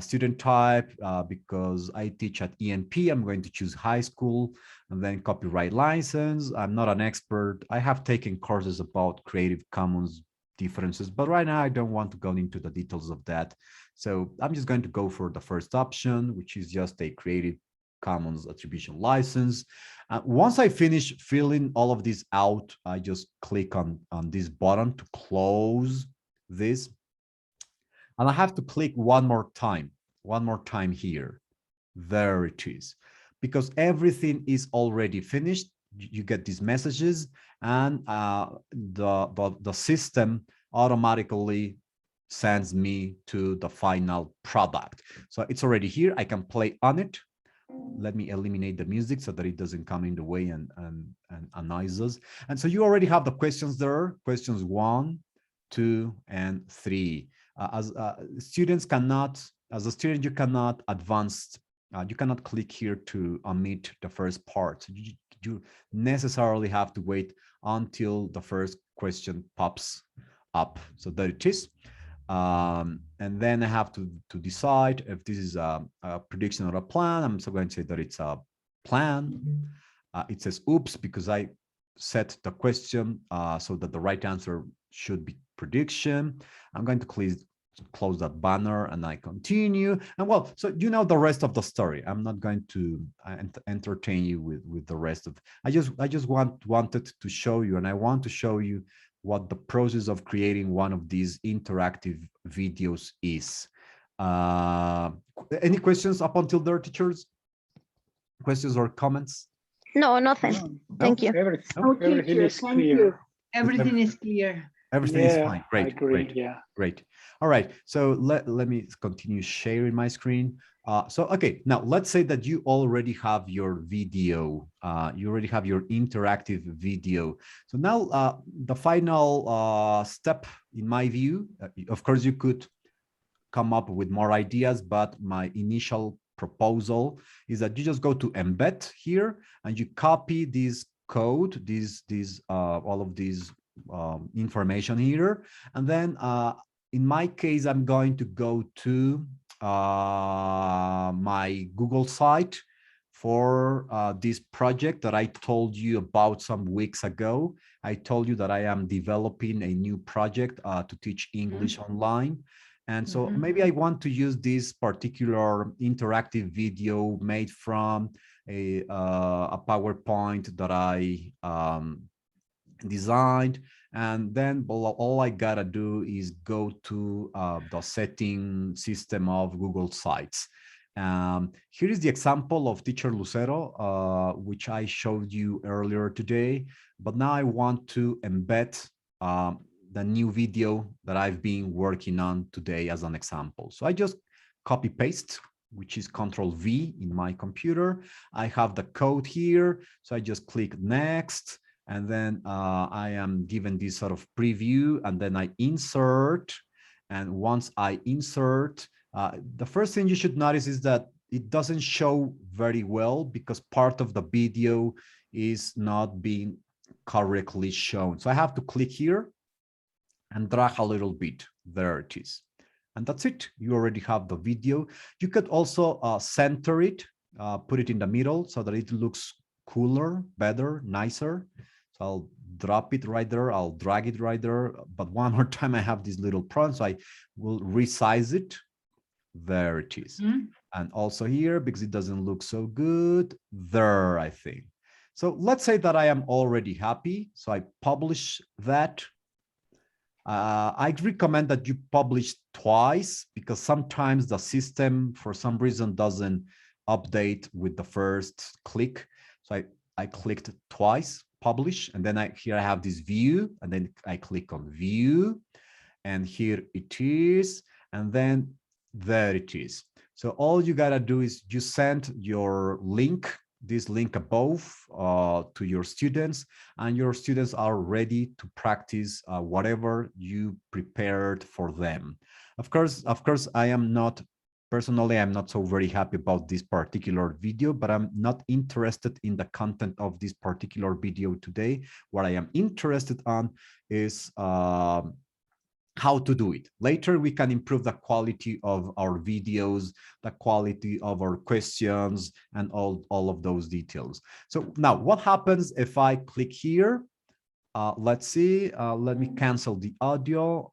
Student type, because I teach at ENP, I'm going to choose high school, and then copyright license. I'm not an expert. I have taken courses about Creative Commons differences, but right now I don't want to go into the details of that. So I'm just going to go for the first option, which is just a Creative Commons attribution license. Once I finish filling all of this out, I just click on this button to close this. And I have to click one more time here. There it is. Because everything is already finished, you get these messages, and the system automatically sends me to the final product. So it's already here. I can play on it. Let me eliminate the music so that it doesn't come in the way and annoys us. And so you already have the questions there, questions 1, 2, and 3. As students cannot, as a student, you cannot advance, you cannot click here to omit the first part. You necessarily have to wait until the first question pops up. So there it is. And then I have to decide if this is a prediction or a plan. I'm so going to say that it's a plan. It says oops because I set the question so that the right answer should be prediction. I'm going to close that banner and I continue. And well, so you know the rest of the story. I'm not going to entertain you with the rest of. I just wanted to show you, and I want to show you what the process of creating one of these interactive videos is. Any questions up until there, teachers? Questions or comments? No, nothing. Thank you. Everything is Thank clear. you. Everything is clear. Everything is fine. Great, I agree. great, yeah. great. All right, so let me continue sharing my screen. So, okay, now let's say that you already have your video, you already have your interactive video. So now the final step, in my view, of course, you could come up with more ideas, but my initial proposal is that you just go to embed here and you copy this code, all of these information here. And then in my case, I'm going to go to my Google site for this project that I told you about some weeks ago. I told you that I am developing a new project to teach English online. And so maybe I want to use this particular interactive video made from a PowerPoint that I designed. And then all I gotta do is go to the setting system of Google Sites. Here is the example of Teacher Lucero, which I showed you earlier today. But now I want to embed the new video that I've been working on today as an example. So I just copy paste, which is Control V in my computer. I have the code here. So I just click next. And then I am given this sort of preview, and then I insert. And once I insert, the first thing you should notice is that it doesn't show very well because part of the video is not being correctly shown. So I have to click here and drag a little bit. There it is. And that's it. You already have the video. You could also center it, put it in the middle so that it looks cooler, better, nicer. So I'll drop it right there. I'll drag it right there. But one more time, I have this little problem. So I will resize it. There it is. And also here, because it doesn't look so good, there, I think. So let's say that I am already happy. So I publish that. I recommend that you publish twice because sometimes the system, for some reason, doesn't update with the first click. So I clicked twice, publish, and then here I have this view, and then I click on view, and here it is, and then there it is. So all you gotta do is you send your link, this link above, to your students, and your students are ready to practice whatever you prepared for them. Of course, I am not, personally, I'm not so very happy about this particular video, but I'm not interested in the content of this particular video today. What I am interested on is how to do it. Later, we can improve the quality of our videos, the quality of our questions, and all of those details. So now what happens if I click here? Let's see, let me cancel the audio,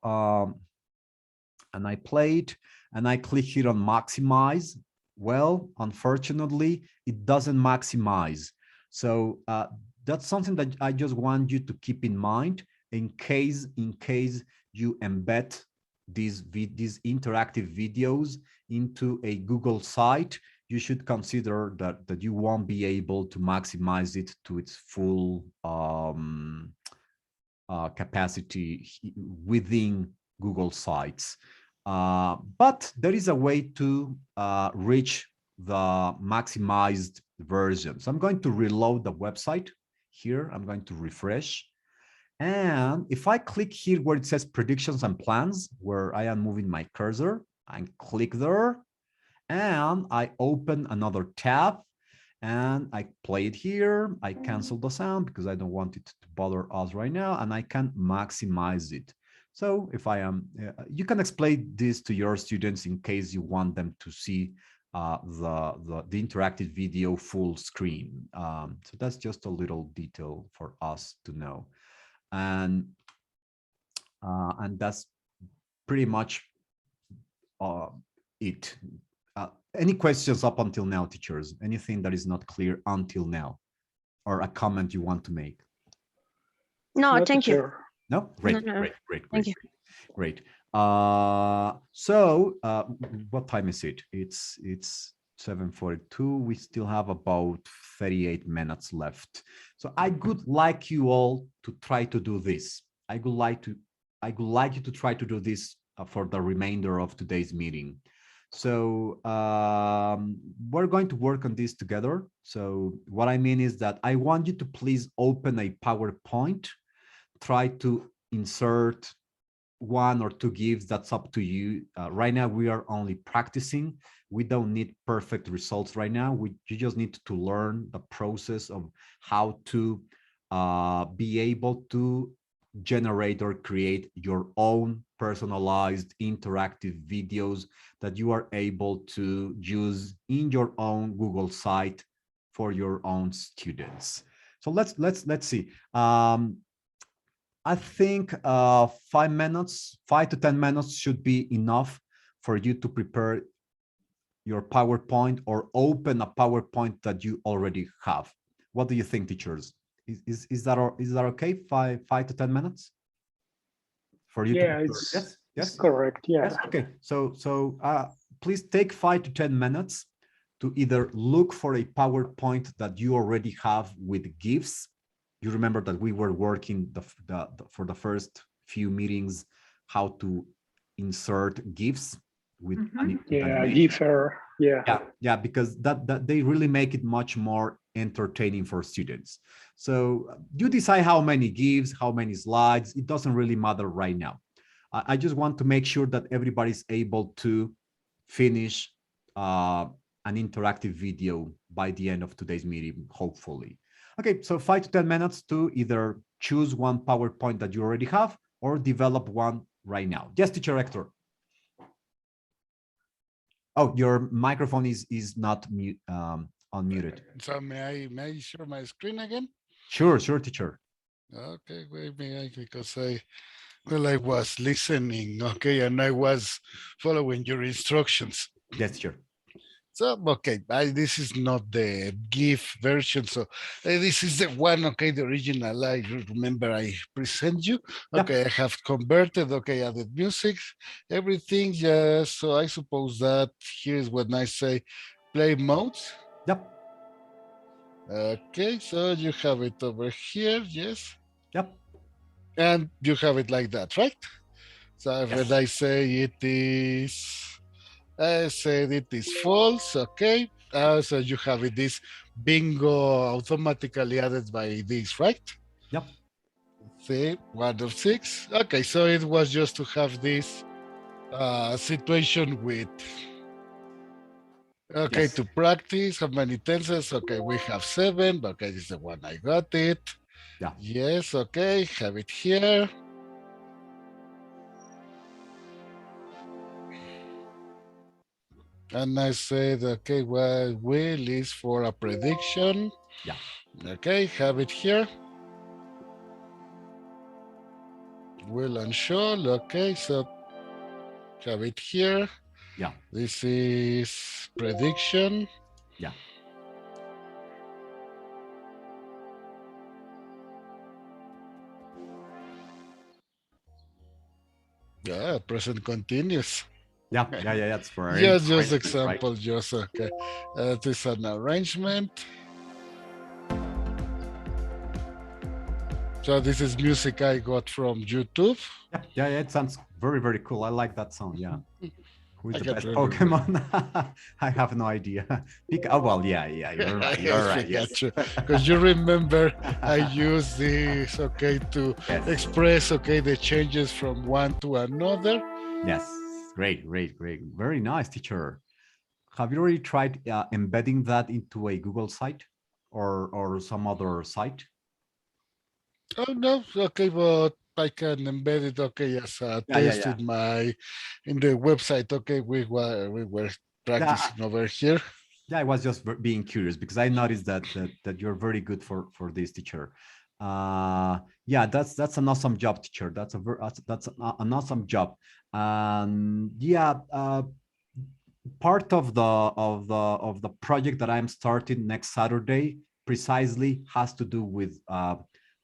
and I play it, and I click here on maximize. Well, unfortunately, it doesn't maximize. So that's something that I just want you to keep in mind in case you embed these interactive videos into a Google site. You should consider that you won't be able to maximize it to its full capacity within Google sites. But there is a way to reach the maximized version. So I'm going to reload the website here. I'm going to refresh. And if I click here where it says predictions and plans, where I am moving my cursor, I click there, and I open another tab, and I play it here. I cancel the sound because I don't want it to bother us right now, and I can maximize it. So if I am, you can explain this to your students in case you want them to see the interactive video full screen. So that's just a little detail for us to know. And that's pretty much it. Any questions up until now, teachers? Anything that is not clear until now, or a comment you want to make? No, thank you. No, great, No. great. So what time is it? It's 7:42. We still have about 38 minutes left. So I would like you all to try to do this. I would like you to try to do this for the remainder of today's meeting. So we're going to work on this together. So what I mean is that I want you to please open a PowerPoint, try to insert 1 or 2 GIFs. That's up to you. Right now, we are only practicing. We don't need perfect results right now. You just need to learn the process of how to be able to generate or create your own personalized interactive videos that you are able to use in your own Google site for your own students. So let's see. I think 5 to 10 minutes should be enough for you to prepare your PowerPoint or open a PowerPoint that you already have. What do you think, teachers? Is that okay? 5 to 10 minutes for you? Yeah, yes, correct. Yeah. Yes? Okay. So please take 5 to 10 minutes to either look for a PowerPoint that you already have with GIFs. You remember that we were working for the first few meetings how to insert GIFs with GIFer. Yeah, because that they really make it much more entertaining for students. So you decide how many GIFs, how many slides. It doesn't really matter right now. I just want to make sure that everybody's able to finish an interactive video by the end of today's meeting, hopefully. Okay, so 5 to 10 minutes to either choose one PowerPoint that you already have or develop one right now. Yes, teacher Hector. Oh, your microphone is not mute, unmuted. So may I share my screen again? Sure, teacher. Okay, wait, because I was listening, okay, and I was following your instructions. Yes, teacher. So, okay, this is not the GIF version. So this is the one, okay, the original. I remember I present you. Okay, I have converted, okay, added music, everything. Yes, so I suppose that here's when I say play modes. Yep. Okay, so you have it over here, yes. Yep. And you have it like that, right? So when I say it is, I said it is false, okay. So you have it this bingo automatically added by this, right? Yep. See, 1 of 6. Okay, so it was just to have this situation with, okay, Yes. to practice how many tenses. Okay, we have 7. Okay, this is the one I got it. Yeah. Yes, okay, have it here. And I said, okay, well, will is for a prediction. Yeah. Okay, have it here. Will and shall, okay, so have it here. Yeah. This is prediction. Yeah. Yeah, present continuous. Yeah, that's for Yes, just right? example, just okay. This is an arrangement. So this is music I got from YouTube. Yeah, it sounds very, very cool. I like that song. Yeah. Who is I the can't best remember. Pokemon? I have no idea. Oh well, yeah, you're right. You're right. Yes. Because you remember I use this, okay, to Yes. express, okay, the changes from one to another. Yes. Great. Very nice, teacher. Have you already tried embedding that into a Google site or some other site? Oh no, okay, but I can embed it, okay, as a test in the website. Okay, we were practicing over here. Yeah, I was just being curious because I noticed that you're very good for this, teacher. Yeah, that's an awesome job, teacher. That's an awesome job. Yeah, part of the project that I'm starting next Saturday precisely has to do with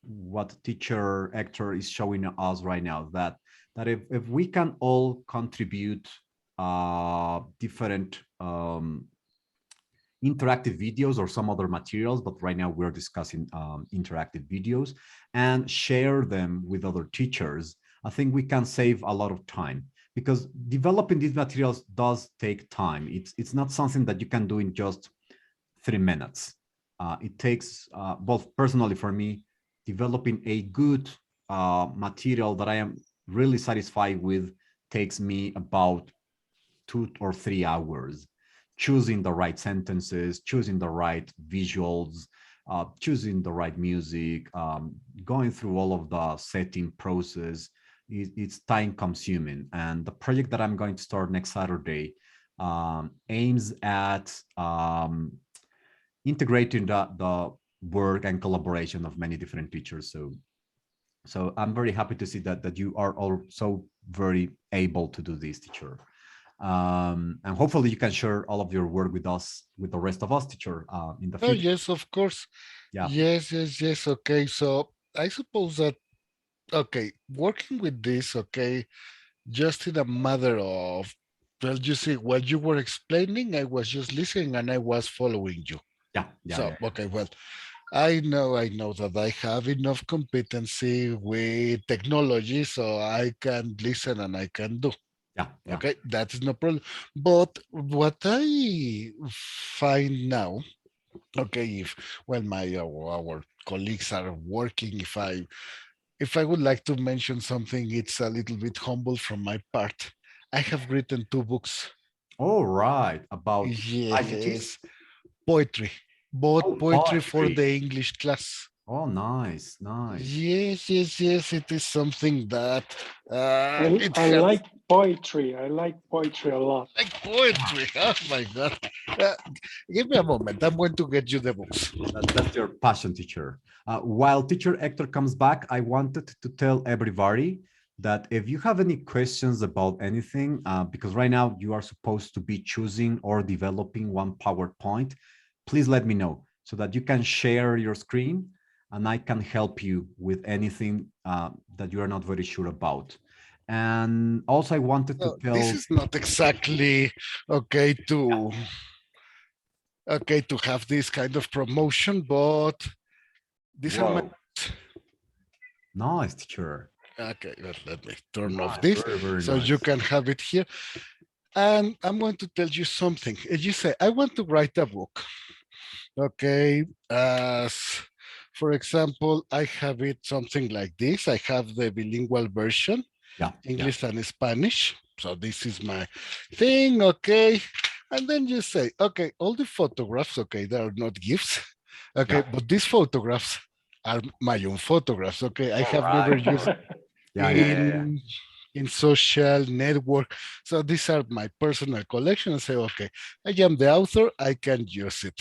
what teacher Hector is showing us right now, that if we can all contribute different interactive videos or some other materials, but right now we're discussing interactive videos, and share them with other teachers, I think we can save a lot of time, because developing these materials does take time. It's not something that you can do in just 3 minutes. It takes, both personally for me, developing a good material that I am really satisfied with takes me about 2 or 3 hours. Choosing the right sentences, choosing the right visuals, choosing the right music, going through all of the setting process, it's time consuming. And the project that I'm going to start next Saturday aims at integrating the work and collaboration of many different teachers. So I'm very happy to see that you are also very able to do this, teacher. And hopefully you can share all of your work with us, with the rest of us, teacher, in the future. Oh, yes, of course. Yeah. Yes. Okay, so I suppose that, okay, working with this, okay, just in a matter of, well, you see, while you were explaining, I was just listening and I was following you. Okay, well, I know that I have enough competency with technology, so I can listen and I can do. Yeah. Okay, that is no problem. But what I find now, okay, our colleagues are working, if I would like to mention something, it's a little bit humble from my part. I have written 2 books. All right. About ICTs? Yes, poetry. Both Oh, poetry for poetry. the English class. Oh, nice, nice. Yes, yes, yes. It is something that it I has like poetry. I like poetry a lot. like poetry. Oh my God. Uh, Give me a moment. I'm going to get you the books. That's your passion, teacher. While teacher Hector comes back, I wanted to tell everybody that if you have any questions about anything, because right now you are supposed to be choosing or developing one PowerPoint, please let me know so that you can share your screen and I can help you with anything that you are not very sure about. And also I wanted to So this tell, is not exactly okay to have this kind of promotion, but these are my whoa, nice teacher. okay. Let me turn off Nice, this very, very so nice. you can have it here. And I'm going to tell you something. You say, I want to write a book. Okay. For example, I have it something like this. I have the bilingual version, Yeah, yeah. English and Spanish. So this is my thing. Okay. And then you say, okay, all the photographs, okay, they are not gifts. Okay. Yeah. But these photographs are my own photographs. Okay. I All have never right. used Yeah, yeah, yeah, yeah. in social network. So these are my personal collection. I say, okay, I am the author, I can use it.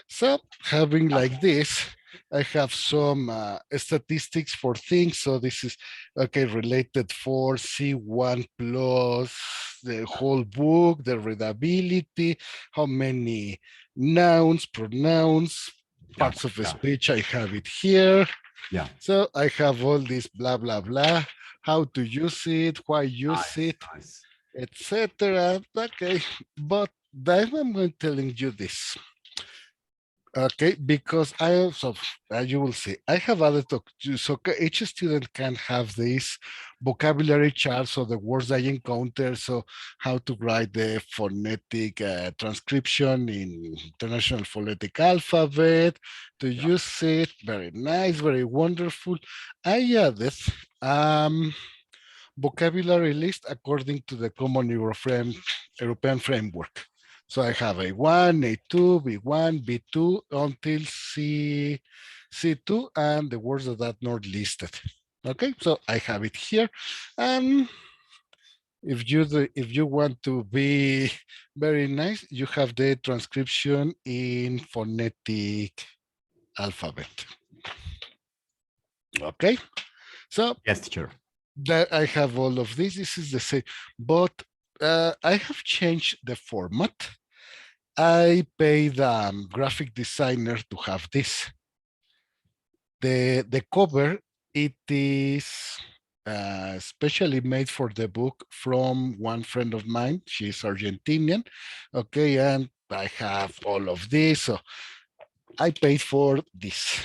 So having like this, I have some statistics for things. So this is okay related for C1 plus the whole book, the readability, how many nouns, pronouns, parts of Yeah. speech. I have it here. Yeah. So I have all this blah blah blah, how to use it, why use Nice, it, nice. etc. Okay, but then I'm telling you this. Okay, because I also, you will see, I have added so each student can have this vocabulary chart, so the words they encounter, so how to write the phonetic transcription in International Phonetic Alphabet, to use it, very nice, very wonderful. I added vocabulary list according to the Common European Framework. So I have A1, A2, B1, B2 until C2, and the words that are not listed. Okay, so I have it here. And if you want to be very nice, you have the transcription in phonetic alphabet. Okay, so Yes, teacher. that I have all of this. This is the same, but I have changed the format. I paid a graphic designer to have this. The cover, it is specially made for the book from one friend of mine. She's Argentinian. Okay, and I have all of this. So I paid for this.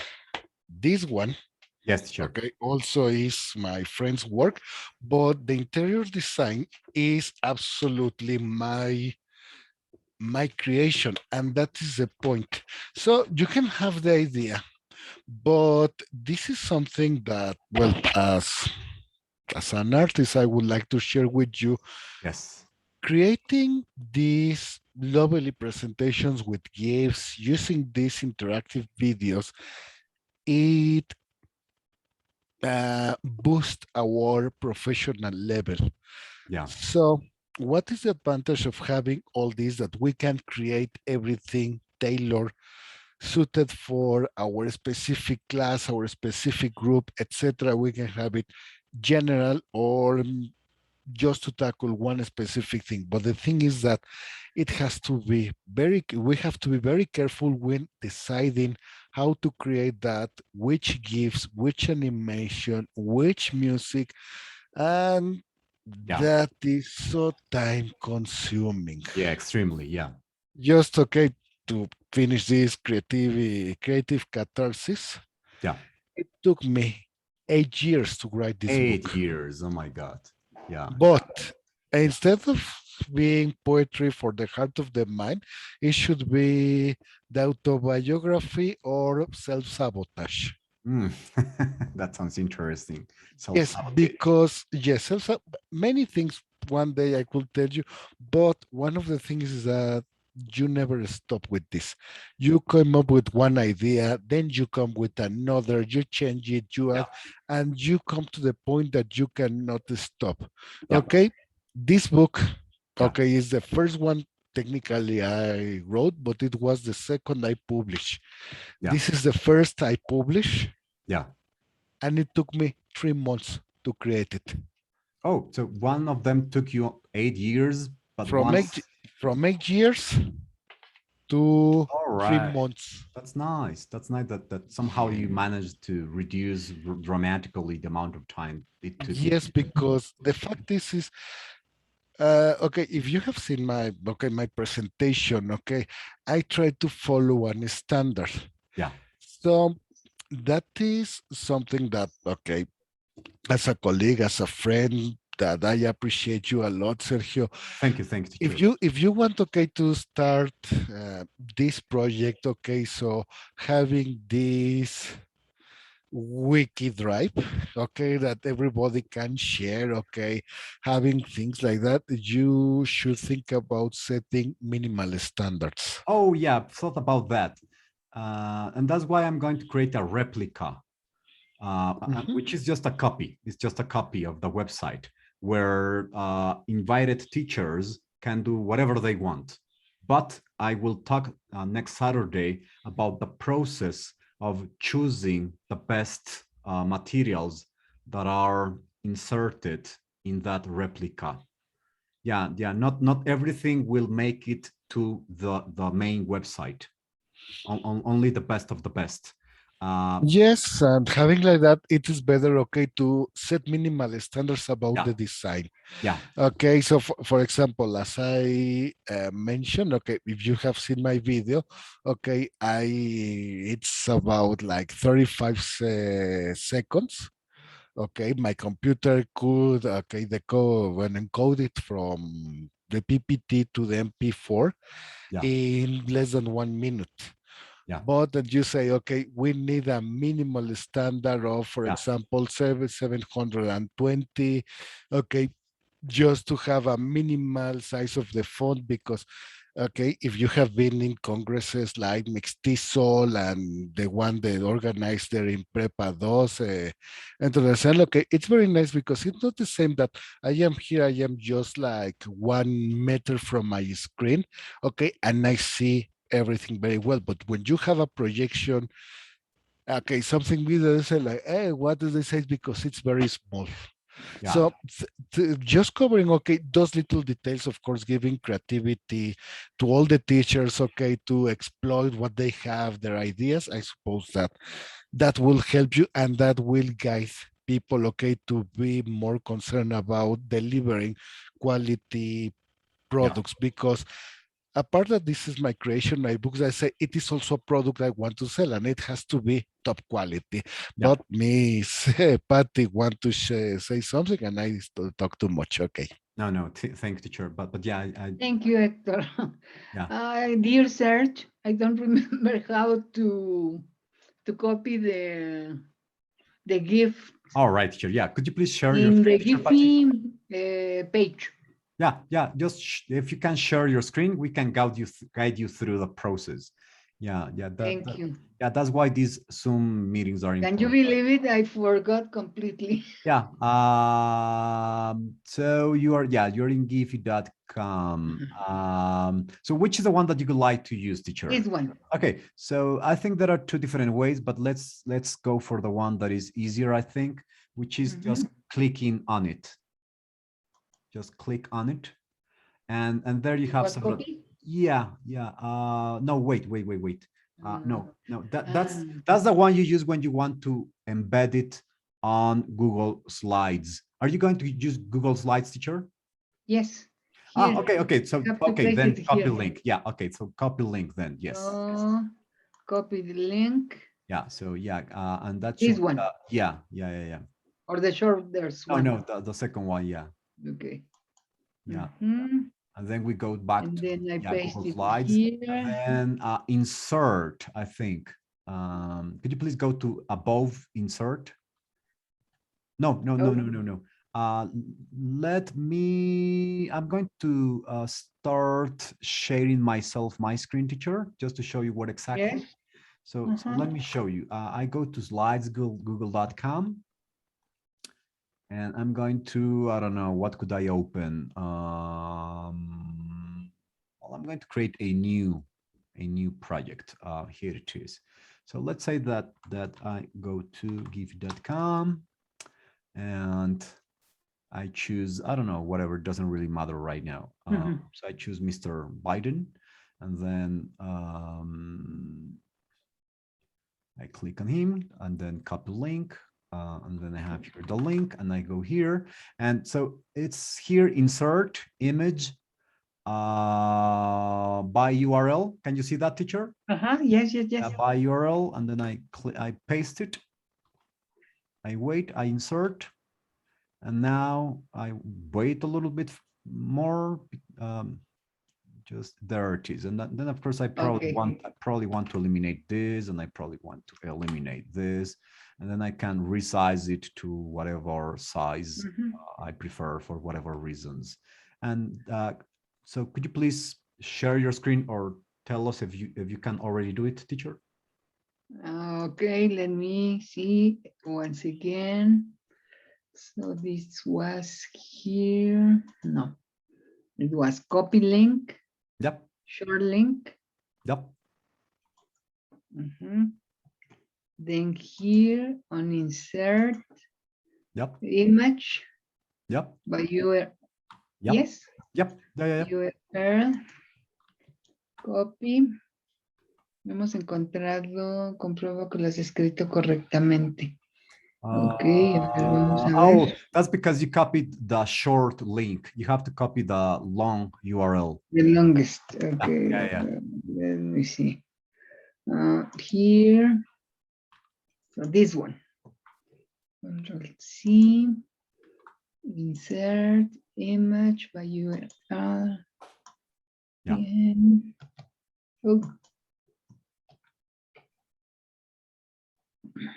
This one, Yes, teacher. okay, also is my friend's work, but the interior design is absolutely my creation, and that is the point. So you can have the idea, but this is something that, well, as an artist, I would like to share with you. Yes. Creating these lovely presentations with GIFs, using these interactive videos, it boost our professional level. Yeah. So what is the advantage of having all these, that we can create everything tailored, suited for our specific class, our specific group, etc. We can have it general or just to tackle one specific thing. But the thing is that it has to be we have to be very careful when deciding how to create that, which GIFs, which animation, which music, and that is so time consuming. Yeah, extremely. Yeah. Just okay to finish this creative catharsis. Yeah. It took me 8 years to write this 8 book. years. Oh my God. Yeah. But instead of being poetry for the heart of the mind, it should be the autobiography or self-sabotage. That sounds interesting. Yes, because yes, many things one day I could tell you, but one of the things is that you never stop with this. You come up with one idea, then you come with another, you change it, you add, and you come to the point that you cannot stop. Yeah. Okay, this book, Yeah. okay, is the first one technically I wrote, but it was the second I published. Yeah. This is the first I published, Yeah. and it took me 3 months to create it. Oh, so one of them took you 8 years, but From one. from 8 years to All 3 right. months. That's nice. That's nice that somehow you managed to reduce dramatically the amount of time it took. you Yes, to- because the fact is okay, if you have seen my presentation, okay, I try to follow one standard. Yeah. So that is something that, okay, as a colleague, as a friend, that I appreciate you a lot, Sergio. Thank you, teacher. If you want, okay, to start this project, okay, so having this wiki drive, okay, that everybody can share, okay, having things like that, you should think about setting minimal standards. Oh yeah, I've thought about that, and that's why I'm going to create a replica, which is just a copy. It's just a copy of the website where invited teachers can do whatever they want. But I will talk next Saturday about the process of choosing the best materials that are inserted in that replica. Yeah, not everything will make it to the main website. Only the best of the best. Yes, and having like that, it is better, okay, to set minimal standards about the design. Yeah. Okay, so for example, as I mentioned, okay, if you have seen my video, okay, it's about like 35 seconds. Okay, my computer could, okay, when encode it from the PPT to the MP4 in less than 1 minute. Yeah. But then you say, okay, we need a minimal standard of, for example, 720, okay, just to have a minimal size of the font, because, okay, if you have been in congresses like Mixtisol and the one that organized there in Prepa 2, Internacional, okay, it's very nice because it's not the same that I am here, I am just like 1 meter from my screen, okay, and I see everything very well. But when you have a projection, okay, something with they say like, hey, what does they say? Because it's very small. Yeah. So just covering, okay, those little details, of course, giving creativity to all the teachers, okay, to exploit what they have, their ideas. I suppose that will help you, and that will guide people, okay, to be more concerned about delivering quality products, because apart that this is my creation, my books, I say it is also a product I want to sell, and it has to be top quality. Yeah. But Miss Patty want to say something, and I still talk too much. Okay. No, thank you, teacher. But yeah, Thank you, Hector. Yeah. Dear Serge, I don't remember how to copy the GIF. All right, teacher. Yeah, could you please share in your the Giphy page? Yeah. Just if you can share your screen, we can guide you through the process. Yeah. Thank you. Yeah, that's why these Zoom meetings are important. Can you believe it? I forgot completely. Yeah. So you're in Giphy.com. So which is the one that you would like to use, teacher? This one. Okay. So I think there are 2 different ways, but let's go for the one that is easier, I think, which is just clicking on it. Just click on it, and there you have some. Yeah. No, wait. No. That's the one you use when you want to embed it on Google Slides. Are you going to use Google Slides, teacher? Yes. Okay. So then copy link. Yeah. Okay. So copy link then. Yes. Copy the link. Yeah. So yeah, and that's this one. Yeah. Or the short there's one. No, the second one. Yeah. Okay. Yeah. And then we go back and to then I paste Google it Slides. Here. And then insert, I think. Could you please go to above insert? No. I'm going to start sharing my screen, teacher, just to show you what exactly. Yes. So let me show you. I go to slides, google.com. And I'm going to, I don't know, what could I open? Well, I'm going to create a new project. Here it is. So let's say that I go to give.com and I choose, I don't know, whatever, doesn't really matter right now. So I choose Mr. Biden, and then I click on him and then copy link. And then I have here the link and I go here. And so it's here, insert image by URL. Can you see that, teacher? Yes, yes, yes. By URL, and then I paste it. I wait, I insert, and now I wait a little bit more. Just there it is, and then of course I probably want to eliminate this, and I probably want to eliminate this, and then I can resize it to whatever size I prefer for whatever reasons. And so could you please share your screen or tell us if you can already do it, teacher? Okay, let me see once again. So this was here. No, it was copy link. Yep. Short link. Yep. Then here on insert. Yep. Image. Yep. By URL. Yep. Yes. Yep. Yeah. URL. Copy. Hemos encontrado, compruebo que lo has escrito correctamente. Okay, a ver, vamos a ver. Oh, that's because you copied the short link. You have to copy the long URL. The longest. Okay. Yeah. Let me see. Here. So this one. Control C. Insert image by URL. Yeah. And, oh.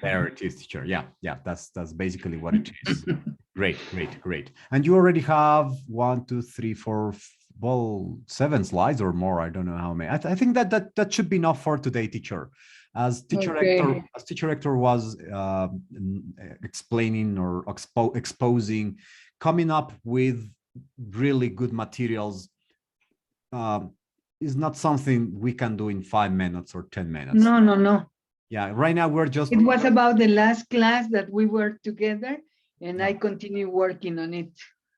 There it is, teacher. Yeah. That's basically what it is. Great. And you already have 1, 2, 3, 4, well, 7 slides or more. I don't know how many. I think that should be enough for today, teacher. As teacher Hector was explaining or exposing, coming up with really good materials is not something we can do in 5 minutes or 10 minutes. No. Yeah, right now we're just. It was about the last class that we were together, and I continue working on it.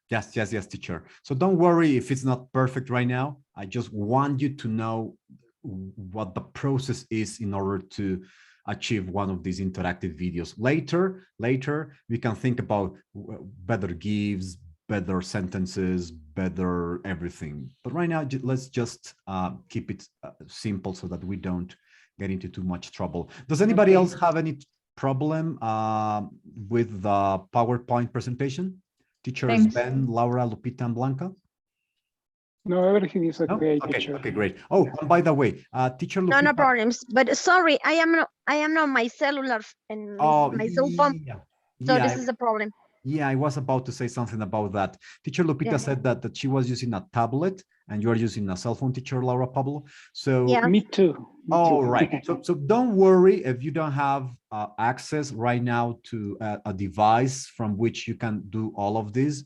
Yes, teacher. So don't worry if it's not perfect right now. I just want you to know what the process is in order to achieve one of these interactive videos. Later, we can think about better GIFs, better sentences, better everything. But right now, let's just keep it simple so that we don't get into too much trouble. Does anybody else have any problem with the PowerPoint presentation? Teachers Ben, Laura, Lupita, and Blanca? No, everything is okay. No? Okay, great. Oh, and by the way, teacher Lupita. No problems. But sorry, I am not my cellular and my cell phone. So this is a problem. Yeah, I was about to say something about that. Teacher Lupita said that she was using a tablet and you are using a cell phone, teacher Laura Pablo. So me too. Right. So don't worry if you don't have access right now to a device from which you can do all of this.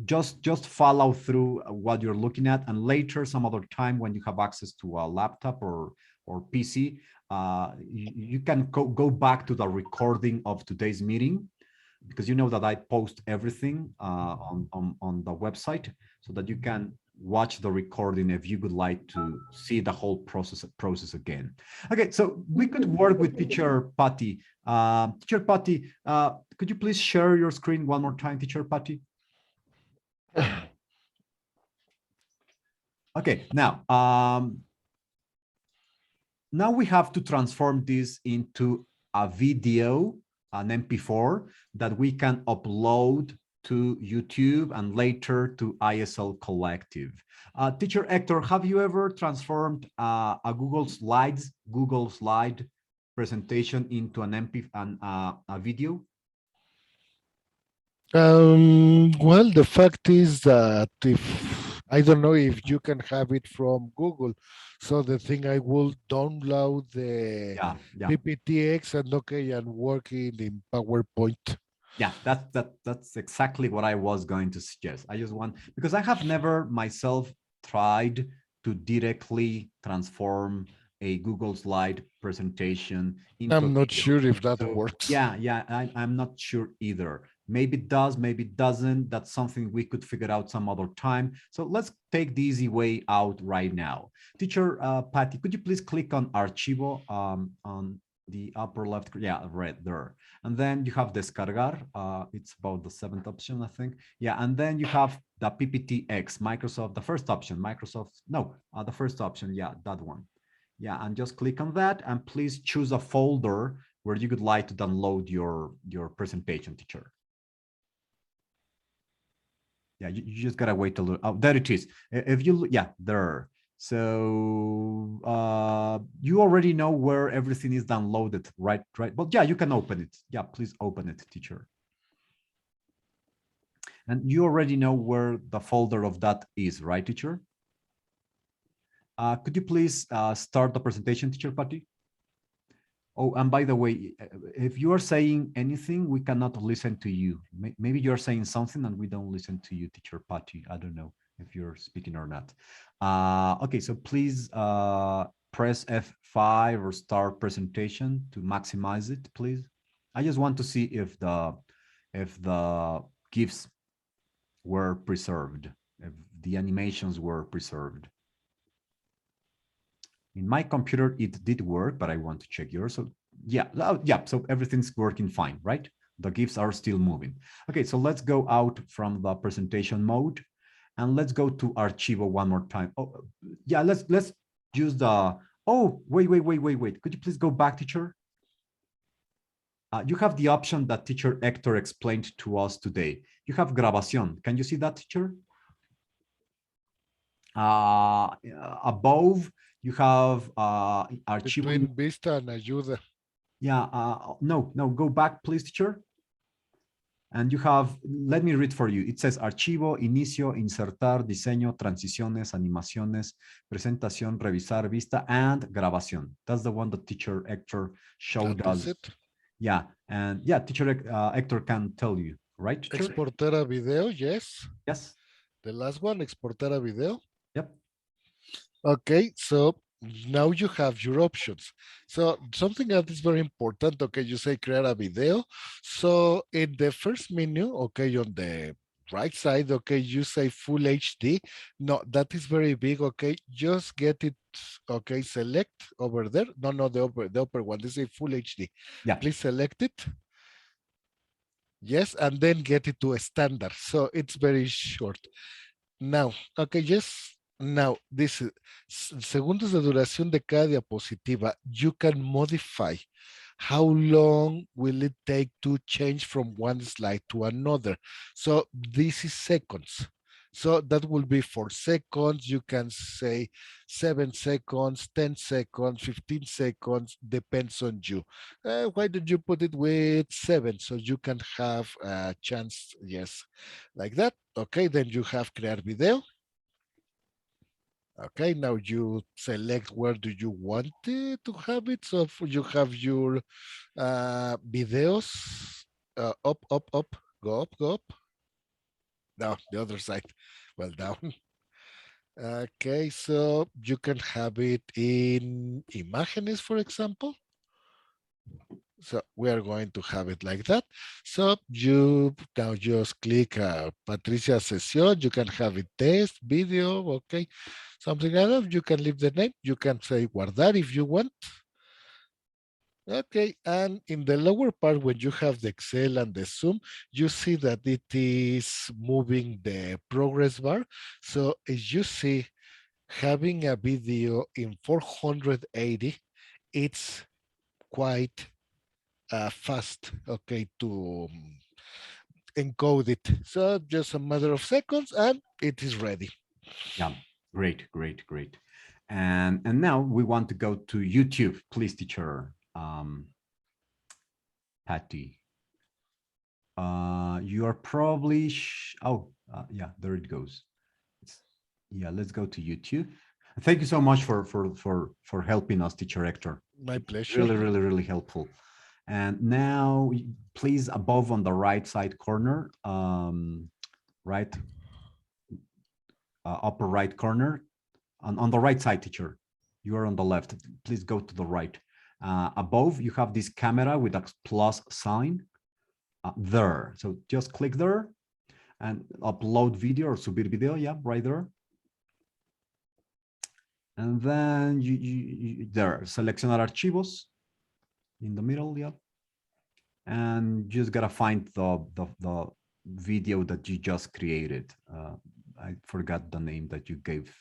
Just follow through what you're looking at, and later, some other time when you have access to a laptop or PC, you can go back to the recording of today's meeting, because you know that I post everything on the website, so that you can watch the recording if you would like to see the whole process again. Okay, so we could work with teacher Patty. Teacher Patty, could you please share your screen one more time, teacher Patty? Okay, now we have to transform this into a video, an MP4 that we can upload to YouTube and later to ISL Collective. Teacher Hector, have you ever transformed a Google slide presentation into an a video? Well, the fact is that if I don't know if you can have it from Google, so the thing I will download the Yeah, yeah. PPTX and okay, and working in PowerPoint. Yeah, that's exactly what I was going to suggest. I just want, because I have never myself tried to directly transform a Google slide presentation into a I'm not video. sure if that So works. yeah, I'm not sure either. Maybe it does, maybe it doesn't. That's something we could figure out some other time. So let's take the easy way out right now. Teacher Patty, could you please click on Archivo on the upper left? Yeah, right there. And then you have Descargar. It's about the 7th option, I think. Yeah, and then you have the PPTX, Microsoft, the first option, Microsoft, no, the first option, yeah, that one. Yeah, and just click on that and please choose a folder where you would like to download your presentation, teacher. Yeah, you just gotta wait a little. Oh, there it is. If you, yeah, there. So you already know where everything is downloaded, right? Right. But yeah, you can open it. Yeah, please open it, teacher. And you already know where the folder of that is, right, teacher? Could you please start the presentation, teacher Patty? Oh, and by the way, if you are saying anything, we cannot listen to you. Maybe you're saying something and we don't listen to you, teacher Patty. I don't know if you're speaking or not. Okay, so please press F5 or start presentation to maximize it, please. I just want to see if the GIFs were preserved, if the animations were preserved. In my computer, it did work, but I want to check yours. So yeah, yeah, so everything's working fine, right? The GIFs are still moving. Okay, so let's go out from the presentation mode and let's go to Archivo one more time. Oh, yeah, let's use the, oh, wait. Could you please go back, teacher? You have the option that teacher Hector explained to us today. You have grabación. Can you see that, teacher? Above, you have Archivo. Between Vista and Ayuda. Yeah, no, go back, please, teacher. And you have, let me read for you. It says Archivo, Inicio, Insertar, Diseño, Transiciones, Animaciones, Presentación, Revisar, Vista, and Grabación. That's the one that teacher Hector showed us. It. Yeah, and yeah, teacher Hector can tell you, right? Teacher? Exportar a video, yes. Yes. The last one, exportar a video. Yep. Okay, so now you have your options. So something that is very important, okay, you say create a video. So in the first menu, okay, on the right side, okay, you say full HD. No, that is very big, okay, just get it, okay, select over there. No, the upper one, this is full HD. Yeah. Please select it. Yes, and then get it to a standard. So it's very short. Now, okay, yes. Now, this is segundos de duración de cada diapositiva. You can modify how long will it take to change from one slide to another. So this is seconds. So that will be 4 seconds. You can say 7 seconds, 10 seconds, 15 seconds, depends on you. Why don't you put it with 7 so you can have a chance, yes, like that. Okay, then you have create video. Okay, now you select where do you want it to have it. So you have your videos, up, go up. No, the other side, well, down. Okay, so you can have it in imágenes, for example. So we are going to have it like that. So you now just click Patricia Session. You can have it test, video, okay, something like that. You can leave the name. You can say guardar if you want. Okay, and in the lower part, when you have the Excel and the Zoom, you see that it is moving the progress bar. So as you see, having a video in 480, it's quite fast, okay, to encode it. So just a matter of seconds and it is ready. Yeah, great. And now we want to go to YouTube, please, teacher Patty. You are probably, yeah, there it goes. Yeah, let's go to YouTube. Thank you so much for helping us, Teacher Hector. My pleasure. Really, really, really helpful. And now, please, above on the right side corner, right, upper right corner, on the right side, teacher. You are on the left. Please go to the right. Above, you have this camera with a plus sign there. So just click there and upload video or subir video. Yeah, right there. And then you there, seleccionar archivos in the middle, yeah. And just gotta find the video that you just created. I forgot the name that you gave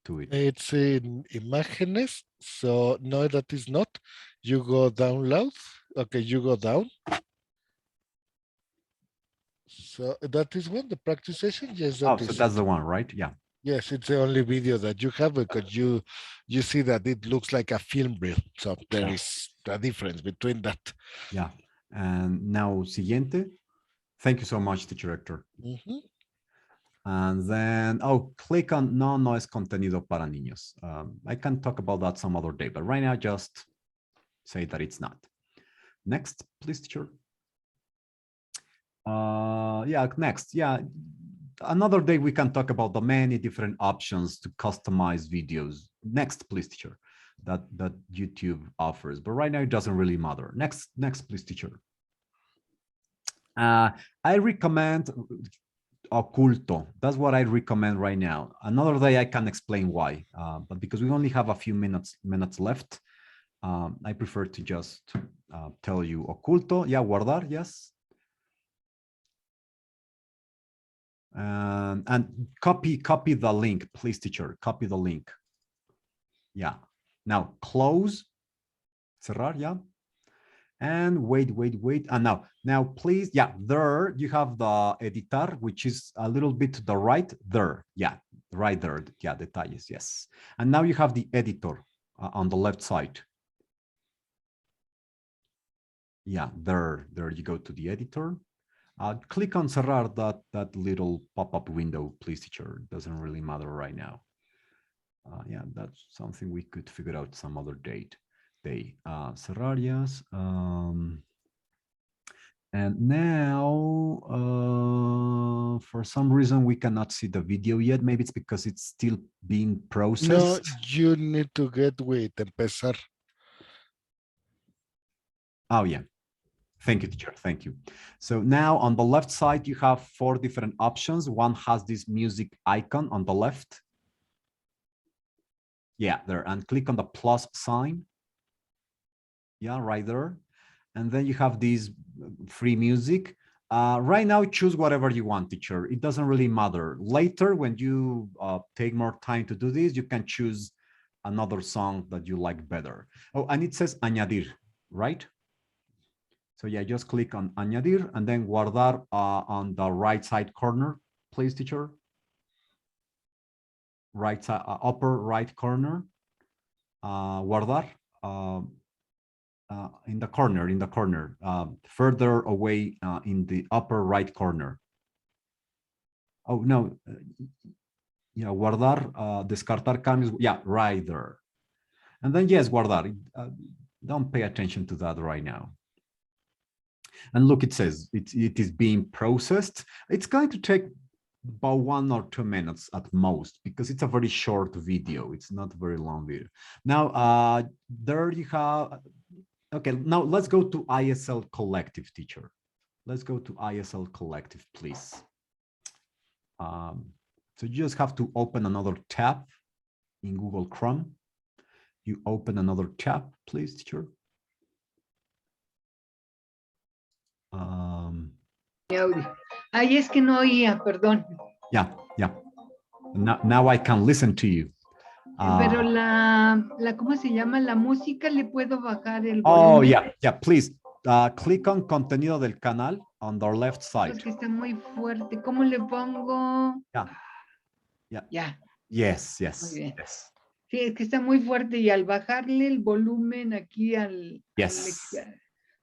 to it. It's in Imágenes, so no, that is not. You go download. Okay, you go down. So that is one, the practice session. Yes, So that's the one, right? Yeah. Yes, it's the only video that you have because you see that it looks like a film reel. So there is a difference between that. Yeah. And now siguiente. Thank you so much, Teacher Hector. And then, click on no es contenido para niños. I can talk about that some other day, but right now just say that it's not. Next, please, teacher. Yeah, next. Yeah. Another day we can talk about the many different options to customize videos. Next, please, teacher, that YouTube offers. But right now it doesn't really matter. Next, please, teacher. I recommend Oculto. That's what I recommend right now. Another day I can explain why, but because we only have a few minutes left, I prefer to just tell you Oculto. Yeah, guardar, yes. And copy the link, please, teacher. Copy the link. Yeah. Now close, cerrar, yeah. And wait. And now, please, yeah, there you have the editar, which is a little bit to the right there. Yeah, right there. Yeah, detalles, yes. And now you have the editor on the left side. Yeah, there you go to the editor. Click on cerrar that little pop-up window, please, teacher. It doesn't really matter right now. Yeah, that's something we could figure out some other day. Cerrar, yes. And now, for some reason, we cannot see the video yet. Maybe it's because it's still being processed. No, you need to get with empezar. Oh, yeah. Thank you, teacher. Thank you. So now on the left side, you have 4 different options. One has this music icon on the left. Yeah, there. And click on the plus sign. Yeah, right there. And then you have this free music. Right now, choose whatever you want, teacher. It doesn't really matter. Later, when you take more time to do this, you can choose another song that you like better. Oh, and it says añadir, right? So yeah, just click on añadir and then guardar on the right side corner, please, teacher. Right side, upper right corner, guardar in the corner, further away in the upper right corner. Oh no, yeah, guardar, descartar cambios, yeah, right there. And then yes, guardar. Don't pay attention to that right now. And look, it says it is being processed. It's going to take about 1 or 2 minutes at most because it's a very short video. It's not a very long video. Now, there you have, okay, now let's go to ISL Collective, teacher. Let's go to ISL Collective, please. So you just have to open another tab in Google Chrome. You open another tab, please, teacher. Ay, es que no oía, perdón. Yeah. Now I can listen to you. Pero ¿cómo se llama? La música, ¿le puedo bajar el volumen? Oh, yeah, please. Click on contenido del canal on the left side. Es que está muy fuerte. ¿Cómo le pongo? Yeah. Ya. Yes. Muy bien. Yes. Sí, es que está muy fuerte y al bajarle el volumen aquí Yes.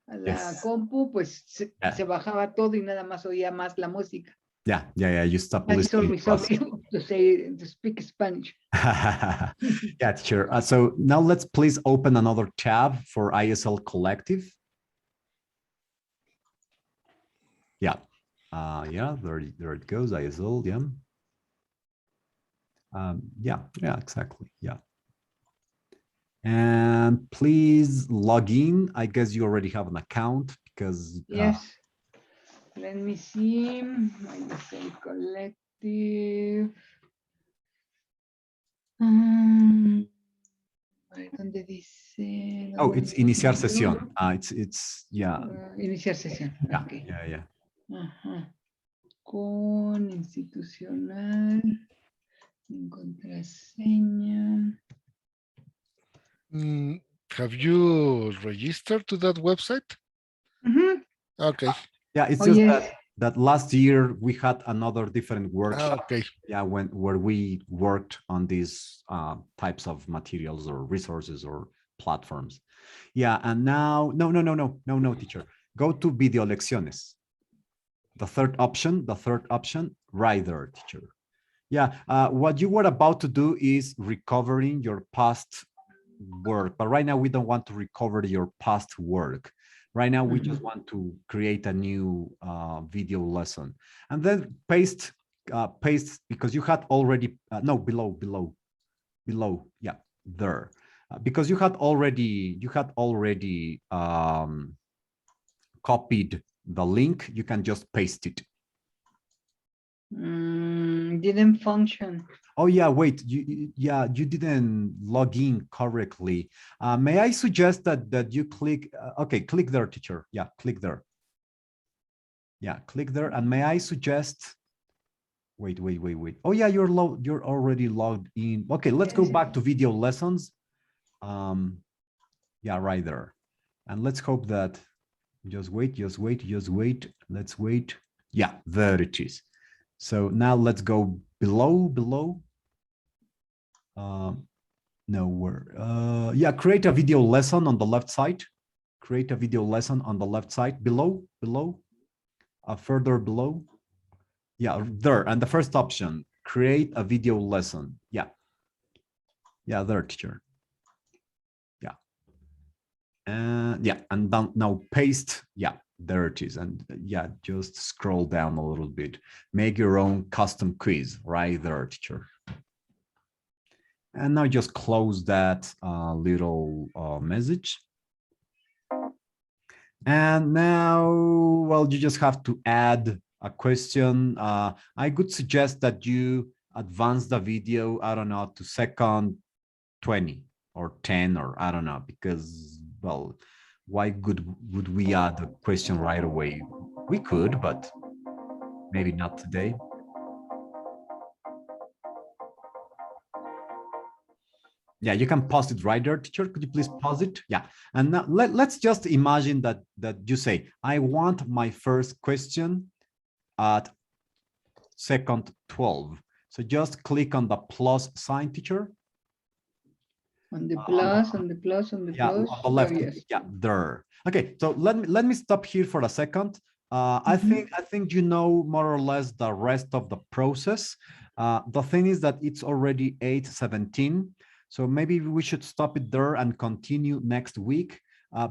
a la Yes. compu, pues Yeah. se bajaba todo y nada más oía más la música. Yeah. You stop That's listening always to us. to speak Spanish. Yeah, teacher. So now let's please open another tab for ISL Collective. Yeah. There it goes, ISL, yeah. Yeah, exactly, yeah. And please log in. I guess you already have an account because Yes. Let me see. ISL Collective. ¿Dónde dice? oh, it's iniciar sesión. Yeah. Iniciar sesión. Yeah, Okay. yeah. Ajá. Con institucional. Contraseña. Have you registered to that website? Mhm. Okay. Yeah, it's Oh, just yes. that last year we had another different workshop. Okay. Yeah, where we worked on these types of materials or resources or platforms. Yeah, and now no, teacher. Go to video lecciones. The third option, right there, teacher. Yeah, what you were about to do is recovering your past work, but right now we don't want to recover your past work. Right now we just want to create a new video lesson, and then paste because you had already no below, yeah, there, because you had already copied the link. You can just paste it. Didn't function. Oh yeah, wait, you didn't log in correctly. May I suggest that you click, okay, click there, teacher. Yeah, click there. Yeah, click there. And may I suggest, wait. Oh yeah, you're already logged in. Okay, let's go back to video lessons. Yeah, right there. And let's hope that, just wait. Let's wait. Yeah, there it is. So now let's go below. Yeah, create a video lesson on the left side. Create a video lesson on the left side, below, further below. Yeah, there. And the first option, create a video lesson. Yeah, there, teacher. Yeah. And yeah, and now paste. Yeah, there it is. And yeah, just scroll down a little bit. Make your own custom quiz right there, teacher. And now just close that little message. And now, well, you just have to add a question. I could suggest that you advance the video, I don't know, to second 20 or 10, or I don't know, because, well, why would we add a question right away? We could, but maybe not today. Yeah, you can pause it right there, teacher. Could you please pause it? Yeah. And now let's just imagine that you say, I want my first question at second 12. So just click on the plus sign, teacher. On the plus, on the plus. Yeah, on the left. Oh, yes. Yeah, there. Okay, so let me stop here for a second. I think you know more or less the rest of the process. The thing is that it's already 8:17. So maybe we should stop it there and continue next week,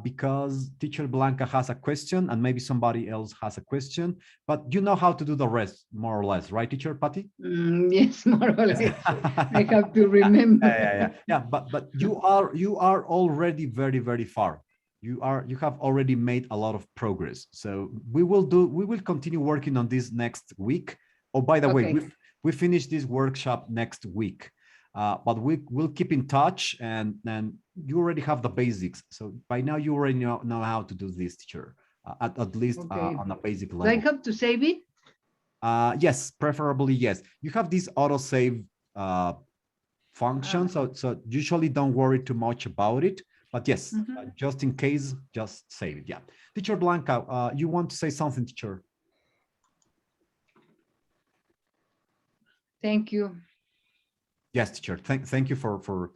because teacher Blanca has a question and maybe somebody else has a question, but you know how to do the rest, more or less, right, teacher Patty? Yes, more or less. I have to remember. Yeah, but you are already very, very far. You have already made a lot of progress. So we will continue working on this next week. Oh, by the way, we finish this workshop next week. But we will keep in touch, and you already have the basics. So by now you already know how to do this, teacher, at least on a basic level. Do I have to save it? Yes, preferably yes. You have this autosave function, so usually don't worry too much about it. But yes, just in case, just save it. Yeah, teacher Blanca, you want to say something, teacher? Thank you. Yes, teacher. Thank you for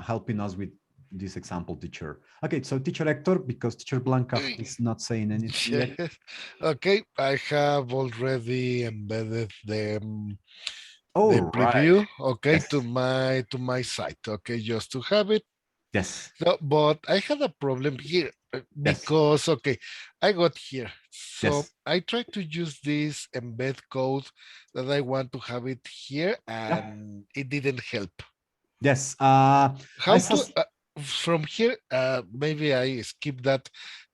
helping us with this example, teacher. Okay, so teacher Hector, because teacher Blanca is not saying anything yet. Yes. Okay, I have already embedded the Oh, right. preview, okay, Yes. to my site, okay, just to have it. Yes. So, but I had a problem here Yes. because, okay, I got here. So Yes. I tried to use this embed code that I want to have it here and it didn't help. Yes. How to, from here, maybe I skip that.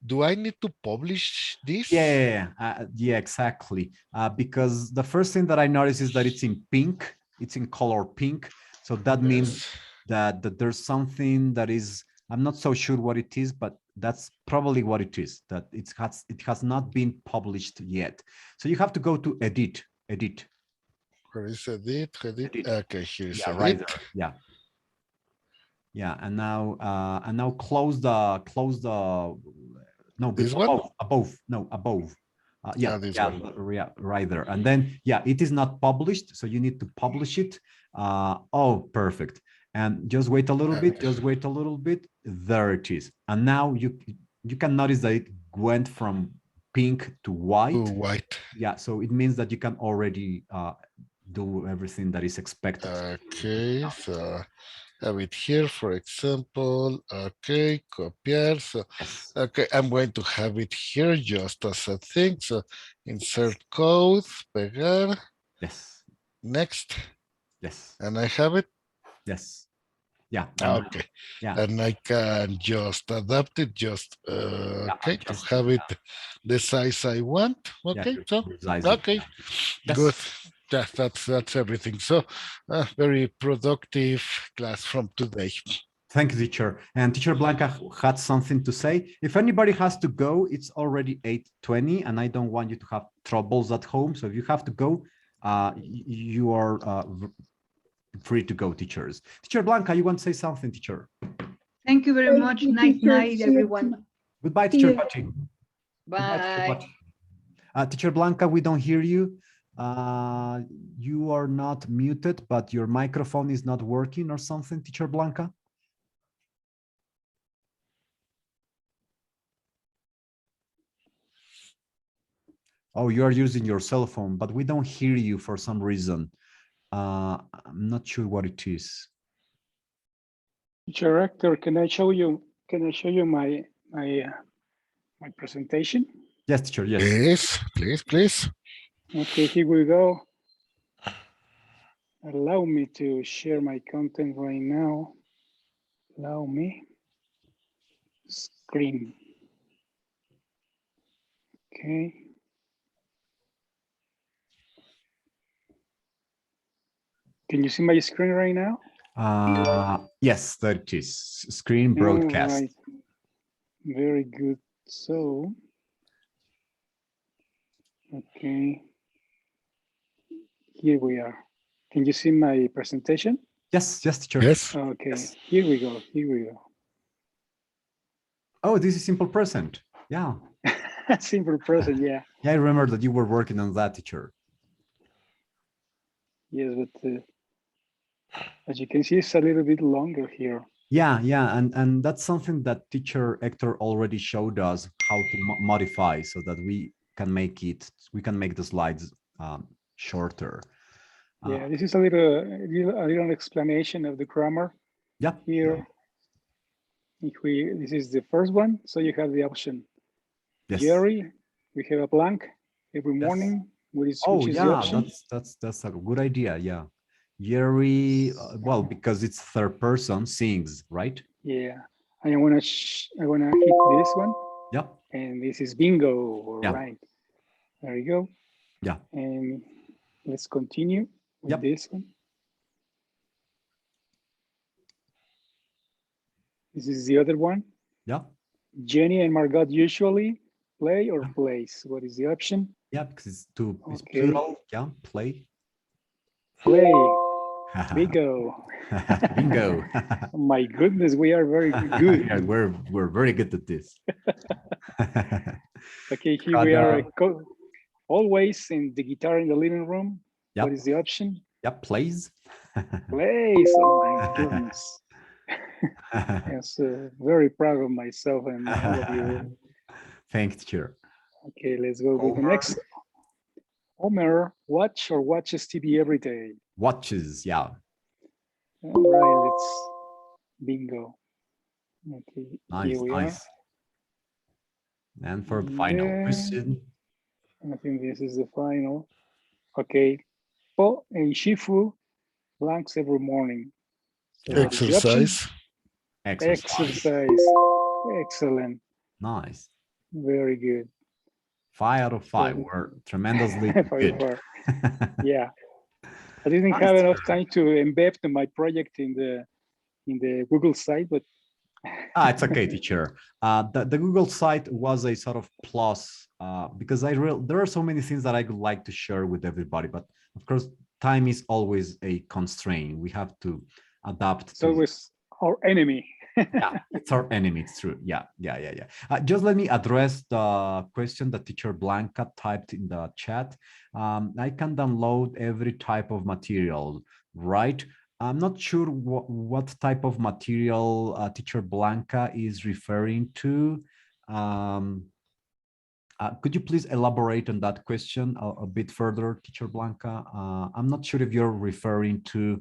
Do I need to publish this? Yeah, exactly. Because the first thing that I noticed is that it's in pink. It's in color pink. So that means that there's something that is, I'm not so sure what it is, but that's probably what it is, that it has not been published yet. So you have to go to edit. Where is edit? Okay, here's yeah, edit. right there. Yeah, and now close the no, this above. Right there. And then it is not published, so you need to publish it. Oh, perfect. And just wait a little bit, there it is. And now you can notice that it went from pink to white. Yeah, so it means that you can already do everything that is expected. Okay, so have it here, for example. Okay, copiar. So, okay, I'm going to have it here just as a thing. So, insert code, pegar. Yes. Next. Yes. And I have it. Yes. Yeah. Okay. Yeah. And I can just adapt it, just okay, to have it the size I want. Okay, so okay, good. That's everything. So very productive class from today. Thank you, teacher. And teacher Blanca had something to say. If anybody has to go, it's already 8:20, and I don't want you to have troubles at home. So if you have to go, you are free to go, teachers. Teacher Blanca, you want to say something, teacher? Thank you very much. Night, everyone. Goodbye, teacher Pachi. Bye. Teacher Blanca, we don't hear you. You are not muted, but your microphone is not working or something, teacher Blanca. Oh, you are using your cell phone, but we don't hear you for some reason. I'm not sure what it is. Teacher Hector, can I show you my presentation? Yes, teacher. Yes. Please. Okay, here we go. Allow me to share my content right now. Allow me. Screen. Okay. Can you see my screen right now? Yes, there it is. Screen broadcast. Right. Very good. So, okay. Here we are. Can you see my presentation? Yes, teacher. Yes. Okay, here we go. Oh, this is simple present. Yeah. Simple present, yeah. Yeah, I remember that you were working on that, teacher. Yes, but as you can see, it's a little bit longer here. Yeah, and that's something that teacher Hector already showed us how to modify so that we can make the slides shorter. Yeah, this is a little explanation of the grammar. Yeah. Here, this is the first one, so you have the option. Yes. Jerry, we have a blank every morning. Which is the option. That's a good idea. Yeah. Jerry, well, because it's third person, sings, right? Yeah, I wanna hit this one. Yep. And this is bingo, right? There you go. Yeah. And let's continue with this one. This is the other one. Yeah. Jenny and Margot usually play or plays. What is the option? Yeah, because it's plural. Yeah, play. Play. Bingo. Bingo. My goodness, we are very good. Yeah, we're very good at this. Okay, here we are. Always in the guitar in the living room. Yep. What is the option? Yep, plays. Plays. Oh my goodness. Yes, very proud of myself and all of you. Thanks, teacher. Okay, let's go with the Homer. next. Homer, watch or watches TV every day? Watches, yeah. All right, let's bingo. Okay, Nice, here we nice. And for the final question. I think this is the final. Okay, Po and Shifu blanks every morning. So what is the option? Exercise. Exercise. Excellent. Nice. Very good. 5 out of 5. We're tremendously good. Yeah. I didn't Nice, have enough teacher. time to embed my project in the Google site, but It's okay, teacher. The Google site was a sort of plus because there are so many things that I would like to share with everybody, but of course, time is always a constraint. We have to adapt. It's always our enemy. Yeah, it's our enemy. It's true. Yeah. Just let me address the question that teacher Blanca typed in the chat. I can download every type of material, right? I'm not sure what type of material teacher Blanca is referring to. Could you please elaborate on that question a bit further, teacher Blanca? I'm not sure if you're referring to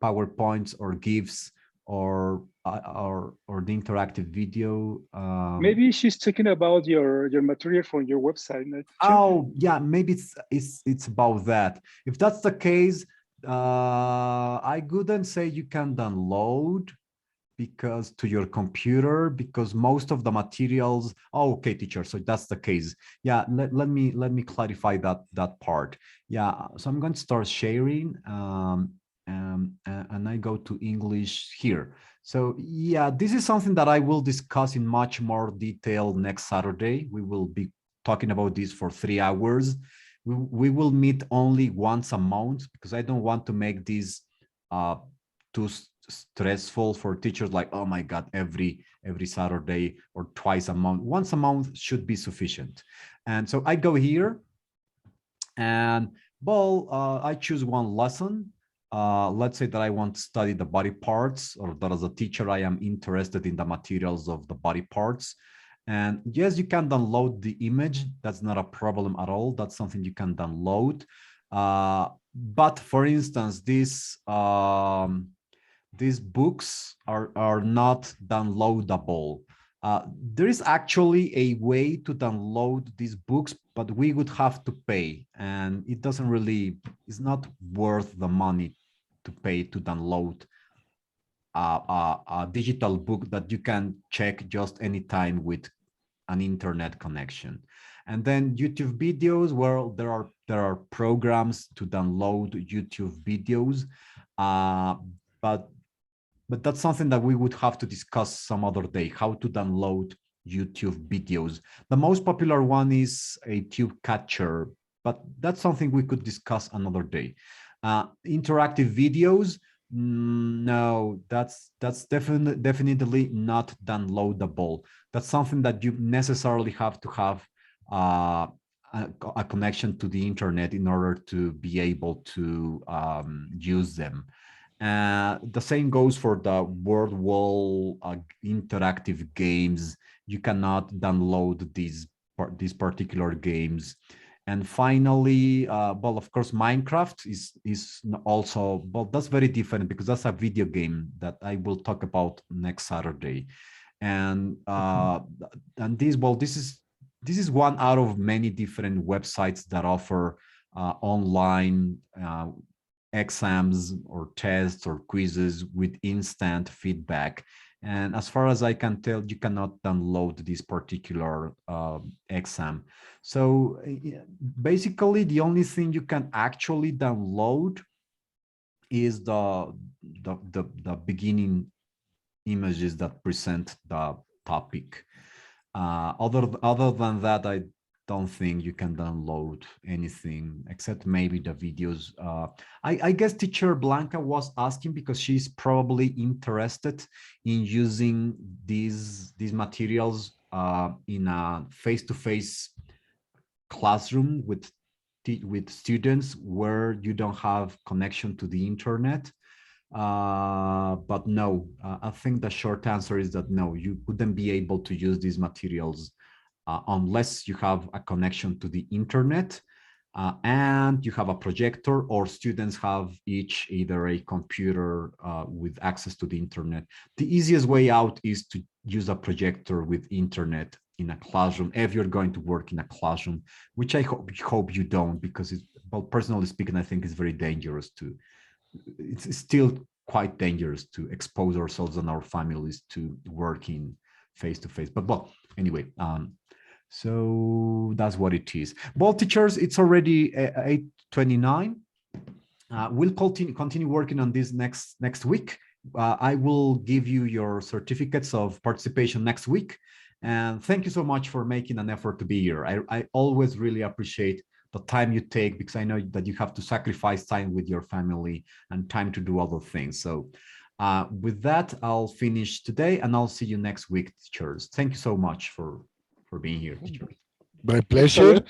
PowerPoints or GIFs or the interactive video. Maybe she's talking about your material from your website. Oh, yeah, maybe it's about that. If that's the case, I couldn't say you can download because to your computer, because most of the materials. Oh, okay, teacher. So that's the case. Yeah, let me clarify that part. Yeah, so I'm going to start sharing. And I go to English here. So yeah, this is something that I will discuss in much more detail next Saturday. We will be talking about this for 3 hours. We will meet only once a month because I don't want to make this too stressful for teachers, like, oh my God, every Saturday or twice a month. Once a month should be sufficient. And so I go here and well, I choose one lesson. Let's say that I want to study the body parts, or that as a teacher, I am interested in the materials of the body parts. And yes, you can download the image. That's not a problem at all. That's something you can download. But for instance, these books are not downloadable. There is actually a way to download these books, but we would have to pay, and it doesn't really, it's not worth the money to pay to download a digital book that you can check just anytime with an internet connection. And then YouTube videos, well, there are programs to download YouTube videos, but that's something that we would have to discuss some other day, how to download YouTube videos. The most popular one is a tube catcher, but that's something we could discuss another day. Interactive videos, no, that's definitely not downloadable. That's something that you necessarily have to have a connection to the internet in order to be able to use them. The same goes for the World Wall interactive games. You cannot download these particular games. And finally, well, of course, Minecraft is also, well, that's very different because that's a video game that I will talk about next Saturday. And this, well, this is one out of many different websites that offer online exams or tests or quizzes with instant feedback. And as far as I can tell, you cannot download this particular exam. So basically, the only thing you can actually download is the beginning images that present the topic. Other than that, I don't think you can download anything except maybe the videos. I guess teacher Blanca was asking because she's probably interested in using these materials in a face-to-face classroom with students where you don't have connection to the internet. But no, I think the short answer is that no, you wouldn't be able to use these materials unless you have a connection to the internet and you have a projector, or students have each either a computer with access to the internet. The easiest way out is to use a projector with internet in a classroom if you're going to work in a classroom, which I hope you don't, because it's, well, personally speaking, I think it's very dangerous to, it's still quite dangerous to expose ourselves and our families to working face to face. But well, anyway, so that's what it is. Well, teachers, it's already 8:29. We'll continue working on this next week. I will give you your certificates of participation next week. And thank you so much for making an effort to be here. I always really appreciate the time you take, because I know that you have to sacrifice time with your family and time to do other things. So with that, I'll finish today and I'll see you next week, teachers. Thank you so much for being here, teachers. My pleasure.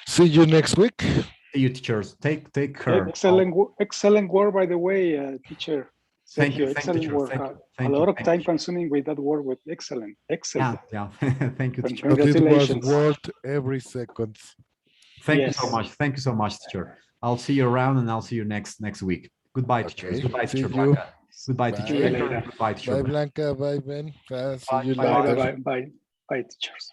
See you next week. See you, teachers. Take care. Excellent work, by the way, teacher. Thank you. Excellent work. Thank a lot of time you. consuming with that word. With excellent. Yeah. Thank you, teacher. But it was Congratulations. worth every second. Thank you Yes. so much. Thank you so much, teacher. I'll see you around and I'll see you next week. Goodbye, teachers. Okay. Goodbye, See teacher you. Blanca. Goodbye, Bye. teacher. See you later. Goodbye, teacher Bye, Blanca. Blanca. Bye, Ben. See Bye, you bye, Bye, later. bye, bye, bye, teachers.